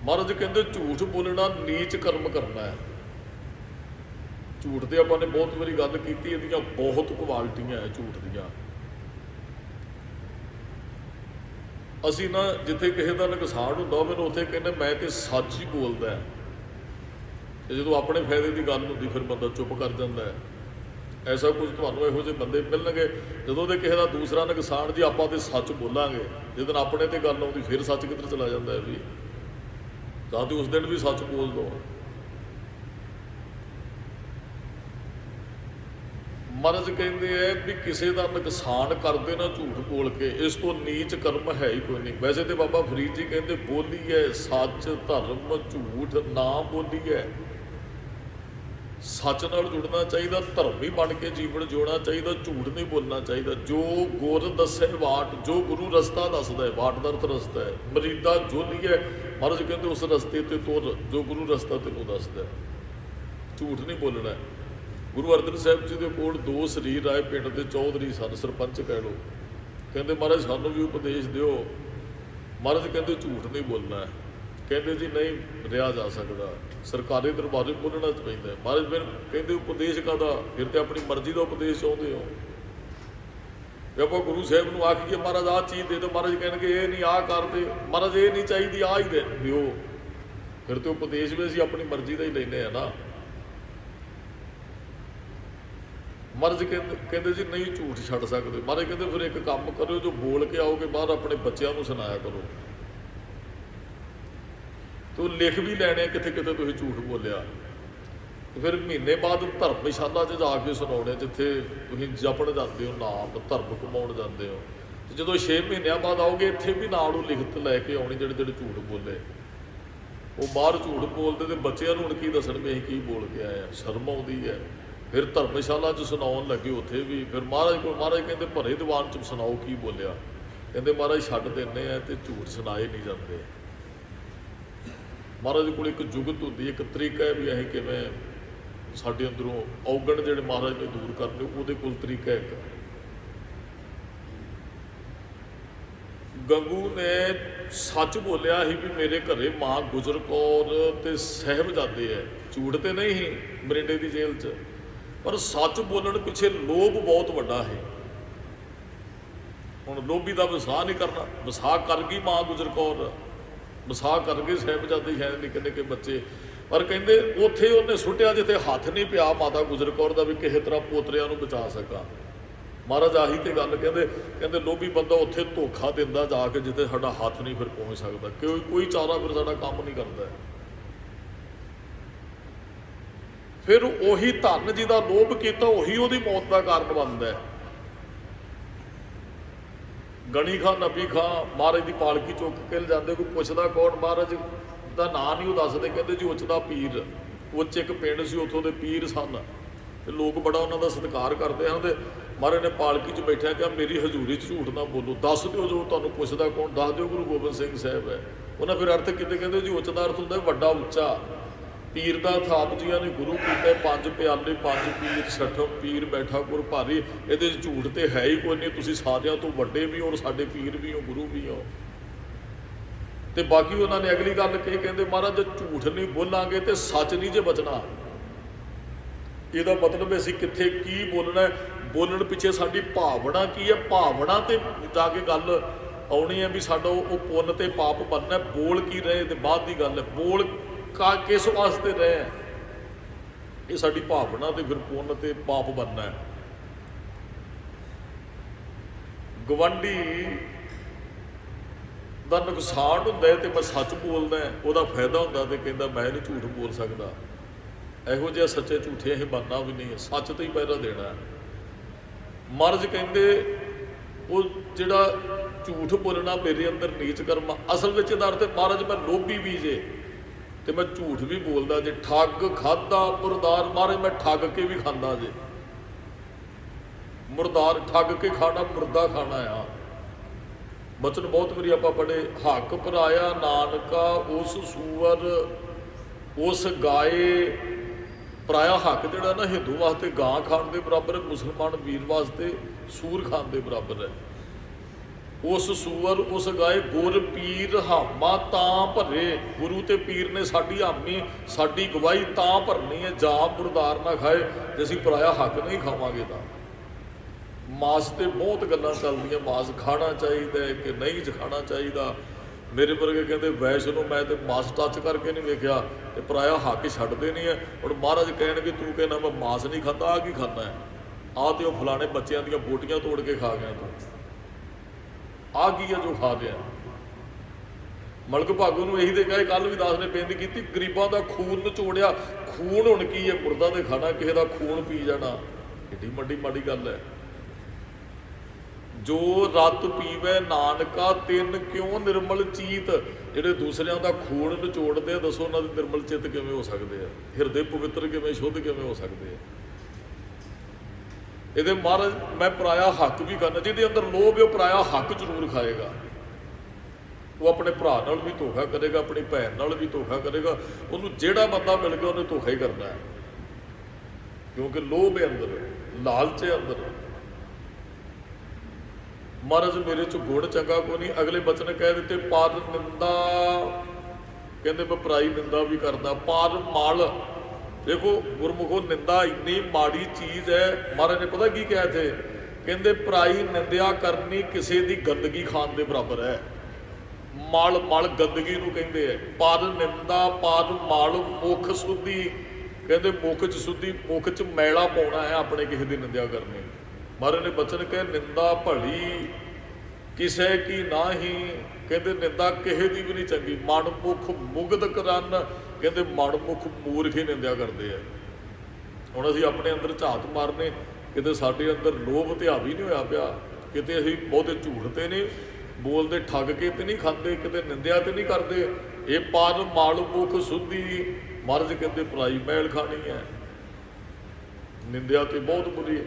ਮਹਾਰਾਜ ਕਹਿੰਦੇ ਝੂਠ ਬੋਲਣਾ ਨੀਚ ਕਰਮ ਕਰਨਾ ਹੈ। ਝੂਠ ਤੇ ਆਪਾਂ ਨੇ ਬਹੁਤ ਵਾਰੀ ਗੱਲ ਕੀਤੀ, ਇਹਦੀਆਂ ਬਹੁਤ ਕੁਆਲਿਟੀਆਂ ਹੈ ਝੂਠ ਦੀਆਂ। ਅਸੀਂ ਨਾ ਜਿੱਥੇ ਕਿਸੇ ਦਾ ਨੁਕਸਾਨ ਹੁੰਦਾ ਹੋਵੇ ਨਾ, ਉੱਥੇ ਕਹਿੰਦੇ ਮੈਂ ਤੇ ਸੱਚ ਹੀ ਬੋਲਦਾ ਹੈ। ਤੇ ਜਦੋਂ ਆਪਣੇ ਫਾਇਦੇ ਦੀ ਗੱਲ ਹੁੰਦੀ ਫਿਰ ਬੰਦਾ ਚੁੱਪ ਕਰ ਜਾਂਦਾ ਹੈ। ਐਸਾ ਕੁਝ ਤੁਹਾਨੂੰ ਇਹੋ ਜਿਹੇ ਬੰਦੇ ਮਿਲਣਗੇ, ਜਦੋਂ ਦੇ ਕਿਸੇ ਦਾ ਦੂਸਰਾ ਨੁਕਸਾਨ ਜੀ ਆਪਾਂ ਤੇ ਸੱਚ ਬੋਲਾਂਗੇ, ਜਿਸ ਦਿਨ ਆਪਣੇ ਤੇ ਗੱਲ ਆਉਂਦੀ ਫਿਰ ਸੱਚ ਕਿੱਧਰ ਚਲਾ ਜਾਂਦਾ ਹੈ ਵੀ, ਤਾਂ ਤੇ ਉਸ ਦਿਨ ਵੀ ਸੱਚ ਬੋਲ ਦੋ। ਮਹਾਰਾਜ ਕਹਿੰਦੇ ਹੈ ਵੀ ਕਿਸੇ ਦਾ ਨੁਕਸਾਨ ਕਰਦੇ ਨਾ ਝੂਠ ਬੋਲ ਕੇ, ਇਸ ਤੋਂ ਨੀਚ ਕਰਮ ਹੈ ਹੀ ਕੋਈ ਨਹੀਂ। ਵੈਸੇ ਤੇ ਬਾਬਾ ਫਰੀਦ ਜੀ ਕਹਿੰਦੇ ਬੋਲੀਏ ਸੱਚ ਧਰਮ ਝੂਠ ਨਾ ਬੋਲੀਏ। ਸੱਚ ਨਾਲ ਜੁੜਨਾ ਚਾਹੀਦਾ, ਧਰਮੀ ਬਣ ਕੇ ਜੀਵਨ ਜਿਉਣਾ ਚਾਹੀਦਾ, ਝੂਠ ਨਹੀਂ ਬੋਲਣਾ ਚਾਹੀਦਾ। ਜੋ ਗੁਰ ਦੱਸੇ ਵਾਟ, ਜੋ ਗੁਰੂ ਰਸਤਾ ਦੱਸਦਾ ਹੈ, ਵਾਟ ਦਾ ਅਰਥ ਰਸਤਾ ਹੈ। ਮਰੀਦਾ ਜੋਲੀਏ, ਮਹਾਰਾਜ ਕਹਿੰਦੇ ਉਸ ਰਸਤੇ ਤੇ ਤੁਰ ਜੋ ਗੁਰੂ ਰਸਤਾ ਤੈਨੂੰ ਦੱਸਦਾ ਹੈ। ਝੂਠ ਨਹੀਂ ਬੋਲਣਾ। ਗੁਰੂ ਅਰਜਨ ਸਾਹਿਬ ਜੀ ਦੇ ਕੋਲ 2 ਸਰੀਰ ਆਏ, ਪਿੰਡ ਦੇ ਚੌਧਰੀ ਸਨ, ਸਰਪੰਚ ਕਹਿ ਲਓ। ਕਹਿੰਦੇ ਮਹਾਰਾਜ ਸਾਨੂੰ ਵੀ ਉਪਦੇਸ਼ ਦਿਓ। ਮਹਾਰਾਜ ਕਹਿੰਦੇ ਝੂਠ ਨਹੀਂ ਬੋਲਣਾ। ਕਹਿੰਦੇ ਜੀ ਨਹੀਂ ਰਿਹਾ ਜਾ ਸਕਦਾ, ਸਰਕਾਰੀ ਦਰਬਾਰੇ ਬੋਲਣਾ ਪੈਂਦਾ। ਮਹਾਰਾਜ ਫਿਰ ਕਹਿੰਦੇ ਉਪਦੇਸ਼ ਕਾਹਦਾ, ਫਿਰ ਤੇ ਆਪਣੀ ਮਰਜ਼ੀ ਦਾ ਉਪਦੇਸ਼ ਚਾਹੁੰਦੇ ਹੋ। ਜੇ ਆਪਾਂ ਗੁਰੂ ਸਾਹਿਬ ਨੂੰ ਆਖੀਏ ਮਹਾਰਾਜ ਆਹ ਚੀਜ਼ ਦੇ ਦਿਓ, ਮਹਾਰਾਜ ਕਹਿਣਗੇ ਇਹ ਨਹੀਂ ਆਹ ਕਰਦੇ। ਮਹਾਰਾਜ ਇਹ ਨਹੀਂ ਚਾਹੀਦੀ ਆਹ ਹੀ ਦਿਓ, ਫਿਰ ਤੇ ਉਪਦੇਸ਼ ਵੀ ਅਸੀਂ ਆਪਣੀ ਮਰਜ਼ੀ ਦਾ ਹੀ ਲੈਂਦੇ ਆ ਨਾ। ਮਹਾਰਾਜ ਕਹਿੰਦੇ ਜੀ ਨਹੀਂ ਝੂਠ ਛੱਡ ਸਕਦੇ। ਮਹਾਰਾਜ ਕਹਿੰਦੇ ਫਿਰ ਇੱਕ ਕੰਮ ਕਰਿਓ, ਜੋ ਬੋਲ ਕੇ ਆਓਗੇ ਬਾਹਰ ਆਪਣੇ ਬੱਚਿਆਂ ਨੂੰ ਸੁਣਾਇਆ ਕਰੋ। ਤੇ ਉਹ ਲਿਖ ਵੀ ਲੈਣੇ ਕਿਤੇ ਕਿਤੇ ਤੁਸੀਂ ਝੂਠ ਬੋਲਿਆ। ਤੇ ਫਿਰ ਮਹੀਨੇ ਬਾਅਦ ਧਰਮਸ਼ਾਲਾ 'ਚ ਜਾ ਕੇ ਸੁਣਾਉਣੇ, ਜਿੱਥੇ ਤੁਸੀਂ ਜਪਣ ਜਾਂਦੇ ਹੋ ਨਾਮ, ਧਰਮ ਕਮਾਉਣ ਜਾਂਦੇ ਹੋ। ਤੇ ਜਦੋਂ 6 ਮਹੀਨਿਆਂ ਬਾਅਦ ਆਓਗੇ, ਇੱਥੇ ਵੀ ਨਾਲ ਉਹ ਲਿਖਤ ਲੈ ਕੇ ਆਉਣੀ ਜਿਹੜੇ ਜਿਹੜੇ ਝੂਠ ਬੋਲੇ। ਉਹ ਬਾਹਰ ਝੂਠ ਬੋਲਦੇ ਤੇ ਬੱਚਿਆਂ ਨੂੰ ਹੁਣ ਕੀ ਦੱਸਣ ਵੀ ਅਸੀਂ ਕੀ ਬੋਲ ਕੇ ਆਏ ਆ। ਸ਼ਰਮ ਆਉਂਦੀ ਹੈ। ਫਿਰ ਧਰਮਸ਼ਾਲਾ 'ਚ ਸੁਣਾਉਣ ਲੱਗੇ, ਉੱਥੇ ਵੀ ਫਿਰ ਮਹਾਰਾਜ ਕੋਲ। ਮਹਾਰਾਜ ਕਹਿੰਦੇ ਭਰੇ ਦੀਵਾਨ 'ਚ ਸੁਣਾਓ ਕੀ ਬੋਲਿਆ। ਕਹਿੰਦੇ ਮਹਾਰਾਜ ਛੱਡ ਦਿੰਦੇ ਆ ਤੇ ਝੂਠ ਸੁਣਾਏ ਨਹੀਂ ਜਾਂਦੇ। ਮਹਾਰਾਜ ਕੋਲ ਇੱਕ ਜੁਗਤ ਹੁੰਦੀ, ਇੱਕ ਤਰੀਕਾ ਹੈ ਵੀ ਅਸੀਂ ਕਿਵੇਂ ਸਾਡੇ ਅੰਦਰੋਂ ਔਗਣ ਜਿਹੜੇ ਮਹਾਰਾਜ ਨੇ ਦੂਰ ਕਰਨੇ, ਉਹਦੇ ਕੋਲ ਤਰੀਕਾ ਇੱਕ। ਗੰਗੂ ਨੇ ਸੱਚ ਬੋਲਿਆ ਸੀ ਵੀ ਮੇਰੇ ਘਰੇ ਮਾਂ ਗੁਜਰ ਕੌਰ ਤੇ ਸਾਹਿਬਜ਼ਾਦੇ ਹੈ। ਝੂਠ ਤੇ ਨਹੀਂ ਸੀ ਮਰਿੰਡੇ ਦੀ ਜੇਲ੍ਹ 'ਚ, ਪਰ ਸੱਚ ਬੋਲਣ ਪਿੱਛੇ ਲੋਭ ਬਹੁਤ ਵੱਡਾ ਹੈ। ਹੁਣ ਲੋਭੀ ਦਾ ਵਿਸਾਹ ਨਹੀਂ ਕਰਨਾ। ਵਿਸਾਹ ਕਰ ਗਈ ਮਾਂ ਗੁਜਰ ਕੌਰ, ਵਿਸਾਹ ਕਰ ਗਏ ਸਾਹਿਬਜ਼ਾਦੇ ਸ਼ਾਇਦ ਨਿੱਕੇ ਨਿੱਕੇ ਬੱਚੇ, ਪਰ ਕਹਿੰਦੇ ਉੱਥੇ ਉਹਨੇ ਸੁੱਟਿਆ ਜਿੱਥੇ ਹੱਥ ਨਹੀਂ ਪਿਆ ਮਾਤਾ ਗੁਜਰ ਕੌਰ ਦਾ ਵੀ ਕਿਸੇ ਤਰ੍ਹਾਂ ਪੋਤਰਿਆਂ ਨੂੰ ਬਚਾ ਸਕਾਂ। ਮਹਾਰਾਜ ਆਹੀ ਤੇ ਗੱਲ ਕਹਿੰਦੇ ਲੋਭੀ ਬੰਦਾ ਉੱਥੇ ਧੋਖਾ ਦਿੰਦਾ ਜਾ ਕੇ ਜਿੱਥੇ ਸਾਡਾ ਹੱਥ ਨਹੀਂ ਫਿਰ ਪਹੁੰਚ ਸਕਦਾ। ਕੋਈ ਚਾਰਾ ਫਿਰ ਸਾਡਾ ਕੰਮ ਨਹੀਂ ਕਰਦਾ। ਫਿਰ ਉਹੀ ਧਨ ਜਿਹਦਾ ਲੋਭ ਕੀਤਾ ਉਹੀ ਉਹਦੀ ਮੌਤ ਦਾ ਕਾਰਨ ਬਣਦਾ ਹੈ। ਗਣੀ ਖਾਂ ਨਬੀ ਖਾਂ ਮਹਾਰਾਜ ਦੀ ਪਾਲਕੀ ਚੁੱਕ ਕੇ ਲਿਜਾਂਦੇ, ਕੋਈ ਪੁੱਛਦਾ ਕੌਣ, ਮਹਾਰਾਜ ਦਾ ਨਾਂ ਨਹੀਂ ਉਹ ਦੱਸਦੇ। ਕਹਿੰਦੇ ਜੀ ਉੱਚ ਦਾ ਪੀਰ। ਉੱਚ ਇੱਕ ਪਿੰਡ ਸੀ, ਉੱਥੋਂ ਦੇ ਪੀਰ ਸਨ ਤੇ ਲੋਕ ਬੜਾ ਉਹਨਾਂ ਦਾ ਸਤਿਕਾਰ ਕਰਦੇ ਹਨ। ਤੇ ਮਹਾਰਾਜ ਨੇ ਪਾਲਕੀ 'ਚ ਬੈਠਿਆ ਕਿਹਾ ਮੇਰੀ ਹਜ਼ੂਰੀ 'ਚ ਝੂਠ ਨਾ ਬੋਲੋ, ਦੱਸ ਦਿਓ ਜੋ ਤੁਹਾਨੂੰ ਪੁੱਛਦਾ ਕੌਣ, ਦੱਸ ਦਿਓ ਗੁਰੂ ਗੋਬਿੰਦ ਸਿੰਘ ਸਾਹਿਬ ਹੈ। ਉਹਨਾਂ ਫਿਰ ਅਰਥ ਕਿਤੇ ਕਹਿੰਦੇ ਜੀ ਉੱਚ ਦਾ ਅਰਥ ਹੁੰਦਾ ਵੱਡਾ ਉੱਚਾ। ਪੀਰ ਦਾ ਥਾਪ ਜੀਆਂ ਨੇ ਗੁਰੂ ਕੀਤਾ 5 ਪਿਆਲੇ 5 ਪੀਰ, 6 ਪੀਰ ਬੈਠਾ ਗੁਰ ਭਾਰੀ। ਇਹਦੇ 'ਚ ਝੂਠ ਤੇ ਹੈ ਹੀ ਕੋਈ ਨਹੀਂ। ਤੁਸੀਂ ਸਾਰਿਆਂ ਤੋਂ ਵੱਡੇ ਵੀ ਹੋ ਔਰ ਸਾਡੇ ਪੀਰ ਵੀ ਹੋ, ਗੁਰੂ ਵੀ ਹੋ। ਤੇ ਬਾਕੀ ਉਹਨਾਂ ਨੇ ਅਗਲੀ ਗੱਲ ਕਹੀ, ਕਹਿੰਦੇ ਮਹਾਰਾਜ ਜੇ ਝੂਠ ਨਹੀਂ ਬੋਲਾਂਗੇ ਤੇ ਸੱਚ ਨਹੀਂ ਜੇ ਬਚਣਾ। ਇਹਦਾ ਮਤਲਬ ਅਸੀਂ ਕਿੱਥੇ ਕੀ ਬੋਲਣਾ, ਬੋਲਣ ਪਿੱਛੇ ਸਾਡੀ ਭਾਵਨਾ ਕੀ ਹੈ। ਭਾਵਨਾ ਤੇ ਜਾ ਕੇ ਗੱਲ ਆਉਣੀ ਹੈ ਵੀ ਸਾਡਾ ਉਹ ਪੁੰਨ ਤੇ ਪਾਪ ਬਣਨਾ। ਬੋਲ ਕੀ ਰਹੇ ਤੇ ਬਾਅਦ ਦੀ ਗੱਲ ਹੈ। ਬੋਲ ਕਿਸ ਵਾਸਤੇ ਰਹੇ, ਇਹ ਸਾਡੀ ਭਾਵਨਾ ਤੇ ਫਿਰ ਪੁੰਨ ਤੇ ਪਾਪ ਬਣਨਾ ਹੈ। ਗਵਾਂਢੀ ਦਾ ਨੁਕਸਾਨ ਹੁੰਦਾ ਹੈ ਤੇ ਮੈਂ ਸੱਚ ਬੋਲਦਾ, ਉਹਦਾ ਫਾਇਦਾ ਹੁੰਦਾ ਤੇ ਕਹਿੰਦਾ ਮੈਂ ਨਹੀਂ ਝੂਠ ਬੋਲ ਸਕਦਾ। ਇਹੋ ਜਿਹਾ ਸੱਚੇ ਝੂਠੇ ਇਹ ਬਣਨਾ ਵੀ ਨਹੀਂ ਹੈ, ਸੱਚ ਤੇ ਹੀ ਪਹਿਰਾ ਦੇਣਾ। ਮਹਾਰਾਜ ਕਹਿੰਦੇ ਉਹ ਜਿਹੜਾ ਝੂਠ ਬੋਲਣਾ ਮੇਰੇ ਅੰਦਰ ਨੀਚ ਕਰਮ। ਅਸਲ ਵਿੱਚ ਇਹਦਾ ਅਰਥ ਮਹਾਰਾਜ ਮੈਂ ਲੋਭੀ ਵੀ ਜੇ। ਤੇ ਮੈਂ ਝੂਠ ਵੀ ਬੋਲਦਾ ਜੇ। ਠੱਗ ਖਾਦਾ ਮੁਰਦਾਰ ਮਾਰੇ, ਮੈਂ ਠੱਗ ਕੇ ਵੀ ਖਾਂਦਾ ਜੇ। ਮੁਰਦਾਰ ਠੱਗ ਕੇ ਖਾਣਾ, ਮੁਰਦਾ ਖਾਣਾ ਆ। ਬਚਨ ਬਹੁਤ ਵਾਰੀ ਆਪਾਂ ਪੜ੍ਹੇ, ਹੱਕ ਭਰਾਇਆ ਨਾਨਕਾ ਉਸ ਸੂਅਰ ਉਸ ਗਾਏ। ਪਰਾਇਆ ਹੱਕ ਜਿਹੜਾ ਨਾ ਹਿੰਦੂ ਵਾਸਤੇ ਗਾਂ ਖਾਣ ਦੇ ਬਰਾਬਰ ਹੈ, ਮੁਸਲਮਾਨ ਵੀਰ ਵਾਸਤੇ ਸੂਰ ਖਾਣ ਦੇ ਬਰਾਬਰ ਹੈ। ਉਸ ਸੂਅਰ ਉਸ ਗਾਏ ਗੁਰ ਪੀਰ ਹਾਮਾ ਤਾਂ ਭਰੇ। ਗੁਰੂ ਤੇ ਪੀਰ ਨੇ ਸਾਡੀ ਹਾਮੀ, ਸਾਡੀ ਗਵਾਹੀ ਤਾਂ ਭਰਨੀ ਹੈ। ਜਾਂ ਮੁਰਦਾਰ ਨਾ ਖਾਏ ਜੇ ਅਸੀਂ ਪਰਾਇਆ ਹੱਕ ਨਹੀਂ ਖਾਵਾਂਗੇ ਤਾਂ। ਮਾਸ ਤੇ ਬਹੁਤ ਗੱਲਾਂ ਚੱਲਦੀਆਂ, ਮਾਸ ਖਾਣਾ ਚਾਹੀਦਾ ਕਿ ਨਹੀਂ ਖਾਣਾ ਚਾਹੀਦਾ। ਮੇਰੇ ਵਰਗੇ ਕਹਿੰਦੇ ਵੈਸ਼ ਨੂੰ ਮੈਂ ਤੇ ਮਾਸ ਟੱਚ ਕਰਕੇ ਨਹੀਂ ਵੇਖਿਆ ਤੇ ਪਰਾਇਆ ਹੱਕ ਛੱਡਦੇ ਨਹੀਂ ਹੈ। ਹੁਣ ਮਹਾਰਾਜ ਕਹਿਣਗੇ ਤੂੰ ਕਹਿੰਦਾ ਮੈਂ ਮਾਸ ਨਹੀਂ ਖਾਂਦਾ, ਆਹ ਕੀ ਖਾਂਦਾ ਹੈ? ਆਹ ਤੇ ਉਹ ਫਲਾਣੇ ਬੱਚਿਆਂ ਦੀਆਂ ਬੋਟੀਆਂ ਤੋੜ ਕੇ ਖਾ ਗਿਆ ਤੂੰ, ਆਹ ਕੀ ਹੈ ਜੋ ਖਾ ਰਿਹਾ? ਮਲਕ ਭਾਗੂ ਨੂੰ ਇਹੀ ਦੇ ਕਹੇ, ਕੱਲ ਵੀ ਦਾਸ ਨੇ ਬੇਨਤੀ ਕੀਤੀ, ਗਰੀਬਾਂ ਦਾ ਖੂਨ ਨਿਚੋੜਿਆ। ਖੂਨ ਹੁਣ ਕੀ ਹੈ? ਮੁਰਦਾ ਤੇ ਖਾਣਾ, ਕਿਸੇ ਦਾ ਖੂਨ ਪੀ ਜਾਣਾ, ਏਡੀ ਮਾੜੀ ਗੱਲ ਹੈ। ਜੋ ਰਤ ਪੀਵੇ ਨਾਨਕਾ ਤਿੰਨ ਕਿਉਂ ਨਿਰਮਲ ਚੀਤ। ਜਿਹੜੇ ਦੂਸਰਿਆਂ ਦਾ ਖੂਨ ਨਿਚੋੜਦੇ ਆ, ਦੱਸੋ ਉਹਨਾਂ ਦੇ ਨਿਰਮਲ ਚਿੱਤ ਕਿਵੇਂ ਹੋ ਸਕਦੇ ਆ? ਹਿਰਦੇ ਪਵਿੱਤਰ ਕਿਵੇਂ, ਸ਼ੁੱਧ ਕਿਵੇਂ ਹੋ ਸਕਦੇ ਆ? ਇਹਦੇ ਮਹਾਰਾਜ ਮੈਂ ਪਰਾਇਆ ਹੱਕ ਵੀ ਕਰਨਾ। ਜਿਹਦੇ ਅੰਦਰ ਲੋਭ ਹੈ ਉਹ ਪਰਾਇਆ ਹੱਕ ਜ਼ਰੂਰ ਖਾਏਗਾ। ਉਹ ਆਪਣੇ ਭਰਾ ਨਾਲ ਵੀ ਧੋਖਾ ਕਰੇਗਾ, ਆਪਣੀ ਭੈਣ ਨਾਲ ਵੀ ਧੋਖਾ ਕਰੇਗਾ। ਉਹਨੂੰ ਜਿਹੜਾ ਬੰਦਾ ਮਿਲ ਗਿਆ ਉਹਨੇ ਧੋਖਾ ਹੀ ਕਰਨਾ ਹੈ, ਕਿਉਂਕਿ ਲੋਭ ਹੈ ਅੰਦਰ, ਲਾਲਚ ਹੈ ਅੰਦਰ। ਮਹਾਰਾਜ ਮੇਰੇ 'ਚ ਗੁਣ ਚੰਗਾ ਕੋਈ ਨਹੀਂ। ਅਗਲੇ ਬਚਨ ਕਹਿ ਦਿੱਤੇ, ਪਰ ਨਿੰਦਾ, ਕਹਿੰਦੇ ਮੈਂ ਪਰਾਈ ਨਿੰਦਾ ਵੀ ਕਰਦਾ। ਪਰ ਮਲ, ਦੇਖੋ ਗੁਰਮੁਖੋ ਨਿੰਦਾ ਇੰਨੀ ਮਾੜੀ ਚੀਜ਼ ਹੈ। ਮਹਾਰਾਜ ਨੇ ਪਤਾ ਕੀ ਕਿਹਾ ਇੱਥੇ? ਕਹਿੰਦੇ ਪਰਾਈ ਨਿੰਦਿਆ ਕਰਨੀ ਕਿਸੇ ਦੀ ਗੰਦਗੀ ਖਾਣ ਦੇ ਬਰਾਬਰ ਹੈ। ਮਲ ਗੰਦਗੀ ਨੂੰ ਕਹਿੰਦੇ ਹੈ। ਪਰ ਨਿੰਦਾ ਪਰ ਮਲ ਮੁਖ ਸੁੱਧੀ, ਕਹਿੰਦੇ ਮੁਖ 'ਚ ਸੁੱਧੀ, ਮੁਖ 'ਚ ਮੈਲਾ ਪਾਉਣਾ ਹੈ ਆਪਣੇ ਕਿਸੇ ਦੀ ਨਿੰਦਿਆ ਕਰਨੀ। ਮਹਾਰਾਜ ਨੇ ਬਚਨ ਕਹੇ, ਨਿੰਦਾ ਭਲੀ ਕਿਸੇ ਕੀ ਨਾਹੀ, ਕਹਿੰਦੇ ਨਿੰਦਾ ਕਿਸੇ ਦੀ ਵੀ ਨਹੀਂ ਚੰਗੀ। ਮਨ ਮੁਖ ਮੁਗਧ ਕਰਨ, ਕਹਿੰਦੇ ਮਨ ਮੁਖ ਮੂਰਖ ਹੀ ਨਿੰਦਿਆ ਕਰਦੇ ਆ। ਹੁਣ ਅਸੀਂ ਆਪਣੇ ਅੰਦਰ ਝਾਤ ਮਾਰਨੇ, ਕਿਤੇ ਸਾਡੇ ਅੰਦਰ ਲੋਭ ਤੇ ਹਾਵੀ ਨਹੀਂ ਹੋਇਆ ਪਿਆ, ਕਿਤੇ ਅਸੀਂ ਬਹੁਤੇ ਝੂਠ ਤੇ ਨਹੀਂ ਬੋਲਦੇ, ਠੱਗ ਕੇ ਤੇ ਨਹੀਂ ਖਾਂਦੇ, ਕਿਤੇ ਨਿੰਦਿਆ ਤੇ ਨਹੀਂ ਕਰਦੇ। ਇਹ ਪਰ ਮਲ ਮੁਖ ਸੁੱਧੀ, ਮਹਾਰਾਜ ਕਹਿੰਦੇ ਪਰਾਈ ਮੈਲ ਖਾਣੀ ਹੈ। ਨਿੰਦਿਆ ਤੇ ਬਹੁਤ ਬੁਰੀ ਹੈ।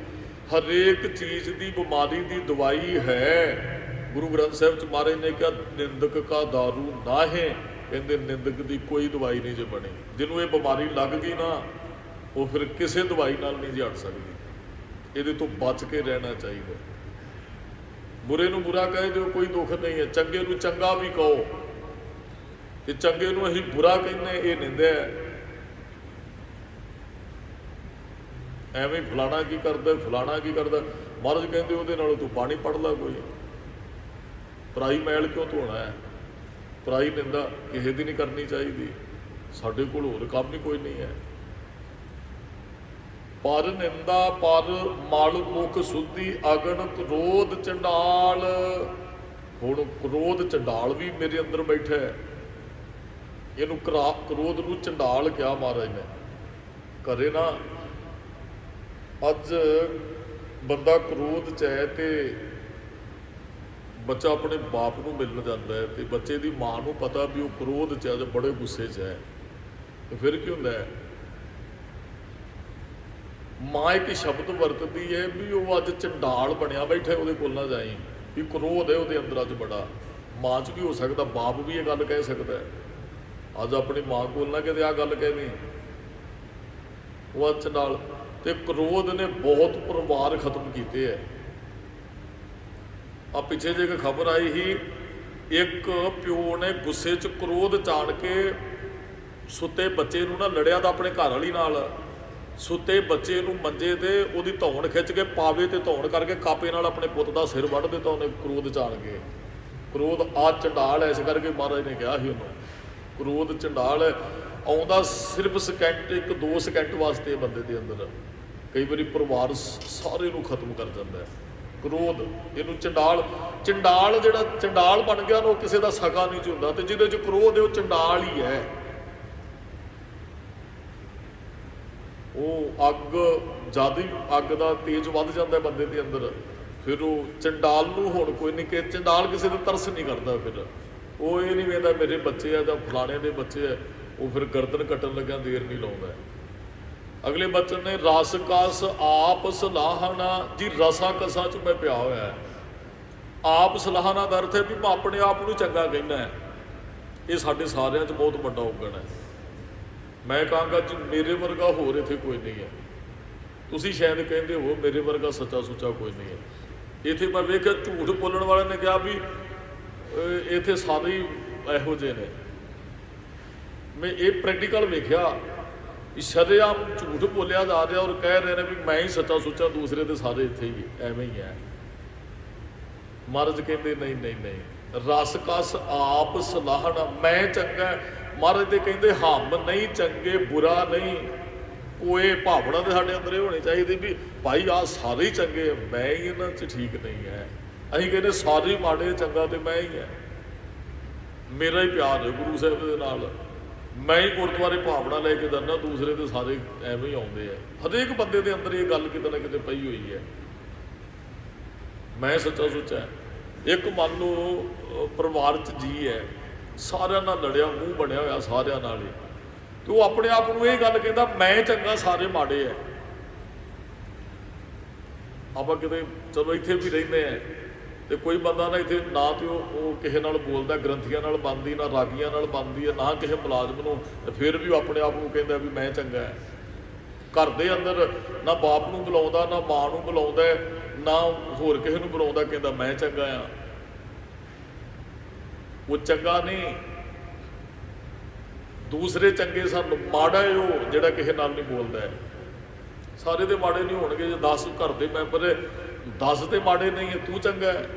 ਹਰੇਕ ਚੀਜ਼ ਦੀ ਬਿਮਾਰੀ ਦੀ ਦਵਾਈ ਹੈ। ਗੁਰੂ ਗ੍ਰੰਥ ਸਾਹਿਬ 'ਚ ਮਹਾਰਾਜ ਨੇ ਕਿਹਾ, ਨਿੰਦਕ ਕਾ ਦਾਰੂ ਨਾਹੇ, ਕਹਿੰਦੇ ਨਿੰਦਕ ਦੀ ਕੋਈ ਦਵਾਈ ਨਹੀਂ ਜੇ ਬਣੀ। ਜਿਹਨੂੰ ਇਹ ਬਿਮਾਰੀ ਲੱਗ ਗਈ ਨਾ, ਉਹ ਫਿਰ ਕਿਸੇ ਦਵਾਈ ਨਾਲ ਨਹੀਂ ਜੀ ਹਟ ਸਕਦੀ। ਇਹਦੇ ਤੋਂ ਬਚ ਕੇ ਰਹਿਣਾ ਚਾਹੀਦਾ। ਬੁਰੇ ਨੂੰ ਬੁਰਾ ਕਹਿ ਦਿਓ, ਕੋਈ ਦੁੱਖ ਨਹੀਂ ਹੈ। ਚੰਗੇ ਨੂੰ ਚੰਗਾ ਵੀ ਕਹੋ, ਤੇ ਚੰਗੇ ਨੂੰ ਅਸੀਂ ਬੁਰਾ ਕਹਿੰਦੇ, ਇਹ ਨਿੰਦਿਆ ਹੈ। ਐਵੇਂ ਫਲਾਣਾ ਕੀ ਕਰਦਾ, ਫਲਾਣਾ ਕੀ ਕਰਦਾ। ਮਹਾਰਾਜ ਕਹਿੰਦੇ ਉਹਦੇ ਨਾਲੋਂ ਤੂੰ ਪਾਣੀ ਪੜ ਲਾ। ਕੋਈ ਪਰਾਈ ਮੈਲ ਕਿਉਂ ਧੋਣਾ ਹੈ? ਪਰਾਈ ਨਿੰਦਾ ਕਿਸੇ ਦੀ ਨਹੀਂ ਕਰਨੀ ਚਾਹੀਦੀ। ਸਾਡੇ ਕੋਲ ਹੋਰ ਕੰਮ ਹੀ ਕੋਈ ਨਹੀਂ ਹੈ। ਪਰ ਨਿੰਦਾ ਪਰ ਮਲ ਮੁਖ ਸੁੱਧੀ ਅਗਨ ਕ੍ਰੋਧ ਚੰਡਾਲ। ਹੁਣ ਕ੍ਰੋਧ ਚੰਡਾਲ ਵੀ ਮੇਰੇ ਅੰਦਰ ਬੈਠਾ ਹੈ। ਇਹਨੂੰ ਕ੍ਰੋਧ ਨੂੰ ਚੰਡਾਲ ਕਿਹਾ ਮਹਾਰਾਜ ਨੇ। ਕਰੇ ਨਾ, ਅੱਜ ਬੰਦਾ ਕ੍ਰੋਧ 'ਚ ਹੈ ਤੇ ਬੱਚਾ ਆਪਣੇ ਬਾਪ ਨੂੰ ਮਿਲਣ ਜਾਂਦਾ ਹੈ ਤੇ ਬੱਚੇ ਦੀ ਮਾਂ ਨੂੰ ਪਤਾ ਵੀ ਉਹ ਕ੍ਰੋਧ 'ਚ ਹੈ, ਬੜੇ ਗੁੱਸੇ 'ਚ ਹੈ, ਤੇ ਫਿਰ ਕੀ ਹੁੰਦਾ ਹੈ? ਮਾਂ ਇੱਕ ਸ਼ਬਦ ਵਰਤਦੀ ਹੈ ਵੀ ਉਹ ਅੱਜ ਚੰਡਾਲ ਬਣਿਆ ਬੈਠਾ, ਉਹਦੇ ਕੋਲ ਨਾ ਜਾਈ, ਵੀ ਕ੍ਰੋਧ ਹੈ ਉਹਦੇ ਅੰਦਰ ਅੱਜ ਬੜਾ। ਮਾਂ 'ਚ ਵੀ ਹੋ ਸਕਦਾ, ਬਾਪ ਵੀ ਇਹ ਗੱਲ ਕਹਿ ਸਕਦਾ ਹੈ। ਅੱਜ ਆਪਣੀ ਮਾਂ ਕੋਲ ਨਾ ਕਿਤੇ ਆਹ ਗੱਲ ਕਹਿਣੀ, ਉਹ ਅੱਜ ਚੰਡਾਲ। ਤੇ ਕ੍ਰੋਧ ਨੇ ਬਹੁਤ ਪਰਿਵਾਰ ਖਤਮ ਕੀਤੇ ਹੈ। ਆ ਪਿੱਛੇ ਜੇ ਇੱਕ ਖਬਰ ਆਈ ਸੀ, ਇੱਕ ਪਿਓ ਨੇ ਗੁੱਸੇ 'ਚ ਕ੍ਰੋਧ ਚਾਣ ਕੇ ਸੁੱਤੇ ਬੱਚੇ ਨੂੰ ਨਾ ਲੜਿਆ ਤਾਂ ਆਪਣੇ ਘਰ ਵਾਲੀ ਨਾਲ। ਸੁੱਤੇ ਬੱਚੇ ਨੂੰ ਮੰਜੇ ਤੇ ਉਹਦੀ ਧੌਣ ਖਿੱਚ ਕੇ ਪਾਵੇ ਤੇ ਧੌਣ ਕਰਕੇ ਕਾਪੇ ਨਾਲ ਆਪਣੇ ਪੁੱਤ ਦਾ ਸਿਰ ਵੱਢ ਦਿੱਤਾ ਉਹਨੇ, ਕ੍ਰੋਧ ਚਾਣ ਕੇ। ਕ੍ਰੋਧ ਆ ਚੰਡਾਲ ਹੈ, ਇਸ ਕਰਕੇ ਮਹਾਰਾਜ ਨੇ ਕਿਹਾ ਸੀ ਉਹਨੂੰ, ਕ੍ਰੋਧ ਚੰਡਾਲ ਹੈ। ਆਉਂਦਾ ਸਿਰਫ ਸਕਿੰਟ, 1-2 ਸਕਿੰਟ ਵਾਸਤੇ ਬੰਦੇ ਦੇ ਅੰਦਰ, ਕਈ ਵਾਰੀ ਪਰਿਵਾਰ ਸਾਰੇ ਨੂੰ ਖਤਮ ਕਰ ਜਾਂਦਾ ਹੈ ਕ੍ਰੋਧ। ਇਹਨੂੰ ਚੰਡਾਲ, ਚੰਡਾਲ ਜਿਹੜਾ ਚੰਡਾਲ ਬਣ ਗਿਆ ਨਾ, ਉਹ ਕਿਸੇ ਦਾ ਸਕਾ ਨਹੀਂ ਚ ਹੁੰਦਾ। ਤੇ ਜਿਹਦੇ 'ਚ ਕ੍ਰੋਧ ਹੈ ਉਹ ਚੰਡਾਲ ਹੀ ਹੈ। ਉਹ ਅੱਗ ਜ਼ਿਆਦਾ ਹੀ, ਅੱਗ ਦਾ ਤੇਜ਼ ਵੱਧ ਜਾਂਦਾ ਬੰਦੇ ਦੇ ਅੰਦਰ। ਫਿਰ ਉਹ ਚੰਡਾਲ ਨੂੰ ਹੁਣ ਕੋਈ ਨਹੀਂ ਕਿ ਚੰਡਾਲ ਕਿਸੇ ਦੇ ਤਰਸ ਨਹੀਂ ਕਰਦਾ। ਫਿਰ ਉਹ ਇਹ ਨਹੀਂ ਵੇਖਦਾ ਮੇਰੇ ਬੱਚੇ ਆ ਜਾਂ ਫਲਾਣੇ ਦੇ ਬੱਚੇ ਆ, ਉਹ ਫਿਰ ਗਰਦਨ ਕੱਟਣ ਲੱਗਿਆ ਦੇਰ ਨਹੀਂ ਲਾਉਂਦਾ। ਅਗਲੇ ਬਚਨ ਨੇ ਰਸ ਕਸ ਆਪ ਸਲਾਹਣਾ ਜੀ, ਰਸਾ ਕਸਾਂ 'ਚ ਮੈਂ ਪਿਆ ਹੋਇਆ ਹੈ। ਆਪ ਸਲਾਹਣਾ ਦਾ ਅਰਥ ਹੈ ਵੀ ਮੈਂ ਆਪਣੇ ਆਪ ਨੂੰ ਚੰਗਾ ਕਹਿੰਦਾ ਹੈ। ਇਹ ਸਾਡੇ ਸਾਰਿਆਂ 'ਚ ਬਹੁਤ ਵੱਡਾ ਔਗਣ ਹੈ। ਮੈਂ ਕਹਾਂਗਾ ਜੀ ਮੇਰੇ ਵਰਗਾ ਹੋਰ ਇੱਥੇ ਕੋਈ ਨਹੀਂ ਹੈ। ਤੁਸੀਂ ਸ਼ਾਇਦ ਕਹਿੰਦੇ ਹੋ ਮੇਰੇ ਵਰਗਾ ਸੱਚਾ ਸੁੱਚਾ ਕੋਈ ਨਹੀਂ ਹੈ। ਇੱਥੇ ਮੈਂ ਵੇਖਿਆ ਝੂਠ ਬੋਲਣ ਵਾਲਿਆਂ ਨੇ ਕਿਹਾ ਵੀ ਇੱਥੇ ਸਾਰੇ ਹੀ ਇਹੋ ਜਿਹੇ ਨੇ। ਮੈਂ ਇਹ ਪ੍ਰੈਕਟੀਕਲ ਵੇਖਿਆ ਵੀ ਸ਼ਰੇਆਮ ਝੂਠ ਬੋਲਿਆ ਜਾ ਰਿਹਾ ਔਰ ਕਹਿ ਰਹੇ ਨੇ ਵੀ ਮੈਂ ਹੀ ਸੱਚਾ ਸੁੱਚਾ, ਦੂਸਰੇ ਦੇ ਸਾਰੇ ਇੱਥੇ ਹੀ ਐਵੇਂ ਹੀ ਹੈ। ਮਹਾਰਾਜ ਕਹਿੰਦੇ ਨਹੀਂ ਨਹੀਂ ਨਹੀਂ, ਰਸ ਕਸ ਆਪ ਸਲਾਹਣਾ, ਮੈਂ ਚੰਗਾ। ਮਹਾਰਾਜ ਤੇ ਕਹਿੰਦੇ ਹਮ ਨਹੀਂ ਚੰਗੇ, ਬੁਰਾ ਨਹੀਂ। ਉਹ ਇਹ ਭਾਵਨਾ ਤੇ ਸਾਡੇ ਅੰਦਰ ਇਹ ਹੋਣੀ ਚਾਹੀਦੀ ਵੀ ਭਾਈ ਆਹ ਸਾਰੇ ਹੀ ਚੰਗੇ, ਮੈਂ ਹੀ ਇਹਨਾਂ 'ਚ ਠੀਕ ਨਹੀਂ ਹੈ। ਅਸੀਂ ਕਹਿੰਦੇ ਸਾਰੇ ਹੀ ਮਾੜੇ, ਚੰਗਾ ਤੇ ਮੈਂ ਹੀ ਹੈ। ਮੇਰਾ ਹੀ ਪਿਆਰ ਹੈ ਗੁਰੂ ਸਾਹਿਬ ਦੇ ਨਾਲ, ਮੈਂ ਹੀ ਗੁਰਦੁਆਰੇ ਭਾਵਨਾ ਲੈ ਕੇ ਦਿੰਦਾ, ਦੂਸਰੇ ਦੇ ਸਾਰੇ ਐਵੇਂ ਹੀ ਆਉਂਦੇ ਆ। ਹਰੇਕ ਬੰਦੇ ਦੇ ਅੰਦਰ ਇਹ ਗੱਲ ਕਿਤੇ ਨਾ ਕਿਤੇ ਪਈ ਹੋਈ ਹੈ, ਮੈਂ ਸੱਚਾ ਸੁੱਚਾ। ਇੱਕ ਮੰਨ ਲਓ ਪਰਿਵਾਰ 'ਚ ਜੀ ਹੈ, ਸਾਰਿਆਂ ਨਾਲ ਲੜਿਆ, ਮੂੰਹ ਬਣਿਆ ਹੋਇਆ ਸਾਰਿਆਂ ਨਾਲ ਹੀ, ਤੇ ਉਹ ਆਪਣੇ ਆਪ ਨੂੰ ਇਹ ਗੱਲ ਕਹਿੰਦਾ ਮੈਂ ਚੰਗਾ, ਸਾਰੇ ਮਾੜੇ ਹੈ। ਆਪਾਂ ਕਿਤੇ ਚਲੋ ਇੱਥੇ ਵੀ ਰਹਿੰਦੇ ਆ ਤੇ ਕੋਈ ਬੰਦਾ ਨਾ ਇੱਥੇ ਨਾ ਤੇ ਉਹ ਕਿਸੇ ਨਾਲ ਬੋਲਦਾ, ਗ੍ਰੰਥੀਆਂ ਨਾਲ ਬਣਦੀ, ਨਾ ਰਾਗੀਆਂ ਨਾਲ ਬਣਦੀ ਹੈ, ਨਾ ਕਿਸੇ ਮੁਲਾਜ਼ਮ ਨੂੰ, ਤੇ ਫਿਰ ਵੀ ਉਹ ਆਪਣੇ ਆਪ ਨੂੰ ਕਹਿੰਦਾ ਵੀ ਮੈਂ ਚੰਗਾ ਹੈ। ਘਰ ਦੇ ਅੰਦਰ ਨਾ ਬਾਪ ਨੂੰ ਬੁਲਾਉਂਦਾ, ਨਾ ਮਾਂ ਨੂੰ ਬੁਲਾਉਂਦਾ, ਨਾ ਹੋਰ ਕਿਸੇ ਨੂੰ ਬੁਲਾਉਂਦਾ, ਕਹਿੰਦਾ ਮੈਂ ਚੰਗਾ ਆ। ਉਹ ਚੰਗਾ ਨਹੀਂ, ਦੂਸਰੇ ਚੰਗੇ ਸਨ। ਮਾੜਾ ਹੈ ਉਹ ਜਿਹੜਾ ਕਿਸੇ ਨਾਲ ਨਹੀਂ ਬੋਲਦਾ ਹੈ। ਸਾਰੇ ਦੇ ਮਾੜੇ ਨਹੀਂ ਹੋਣਗੇ। ਜੇ 10 ਘਰ ਦੇ ਮੈਂਬਰ 10 ਤੇ ਮਾੜੇ ਨਹੀਂ ਹੈ, ਤੂੰ ਚੰਗਾ ਹੈ।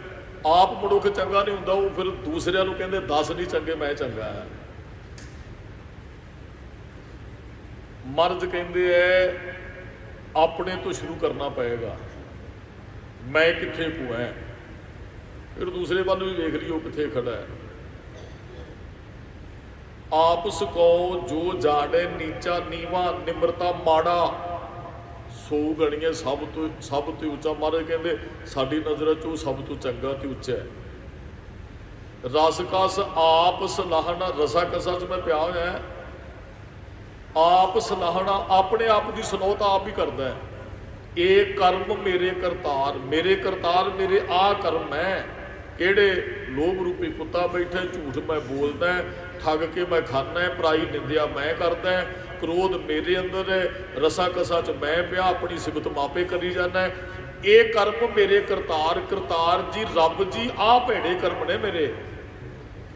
ਆਪ ਮਨੁੱਖ ਚੰਗਾ ਨਹੀਂ ਹੁੰਦਾ, ਉਹ ਫਿਰ ਦੂਸਰਿਆਂ ਨੂੰ ਕਹਿੰਦੇ 10 ਨਹੀਂ ਚੰਗੇ, ਮੈਂ ਚੰਗਾ ਹੈ। ਮਰਜ਼ ਕਹਿੰਦੇ ਹੈ ਆਪਣੇ ਤੋਂ ਸ਼ੁਰੂ ਕਰਨਾ ਪਏਗਾ, ਮੈਂ ਕਿੱਥੇ ਕੁ ਹੈ, ਫਿਰ ਦੂਸਰੇ ਵੱਲ ਵੀ ਵੇਖ ਲਈ ਉਹ ਕਿੱਥੇ ਖੜਾ ਹੈ। ਆਪਸ ਕੋ ਜੋ ਜਾੜੇ ਨੀਚਾ ਨੀਵਾ, ਨਿਮਰਤਾ ਮਾੜਾ ਸੋ ਗਣੀਏ ਸਭ ਤੋਂ ਉੱਚਾ। ਮਹਾਰਾਜ ਕਹਿੰਦੇ ਸਾਡੀ ਨਜ਼ਰ 'ਚ ਉਹ ਸਭ ਤੋਂ ਚੰਗਾ ਤੇ ਉੱਚਾ ਹੈ। ਰਸ ਕਸ ਆਪ ਸਲਾਹਣਾ, ਰਸਾ ਕਸਾਂ 'ਚ ਮੈਂ ਪਿਆ ਹੋਇਆ ਹੈ। ਆਪ ਸਲਾਹਣਾ, ਆਪਣੇ ਆਪ ਦੀ ਸਲਾਹਤ ਆਪ ਹੀ ਕਰਦਾ ਹੈ। ਇਹ ਕਰਮ ਮੇਰੇ ਕਰਤਾਰ, ਮੇਰੇ ਕਰਤਾਰ ਮੇਰੇ ਆਹ ਕਰਮ ਹੈ। ਕਿਹੜੇ? ਲੋਭ ਰੂਪੀ ਕੁੱਤਾ ਬੈਠਾ, ਝੂਠ ਮੈਂ ਬੋਲਦਾ, ਠੱਗ ਕੇ ਮੈਂ ਖਾਨਾ, ਪਰਾਈ ਨਿੰਦਿਆ ਮੈਂ ਕਰਦਾ, ਕ੍ਰੋਧ ਮੇਰੇ ਅੰਦਰ ਹੈ, ਰਸਾ ਕਸਾ 'ਚ ਮੈਂ ਪਿਆ, ਆਪਣੀ ਸਿਫਤ ਮਾਪੇ ਕਰੀ ਜਾਂਦਾ। ਇਹ ਕਰਮ ਮੇਰੇ ਕਰਤਾਰ, ਕਰਤਾਰ ਜੀ ਰੱਬ ਜੀ, ਆਹ ਭੈੜੇ ਕਰਮ ਨੇ ਮੇਰੇ।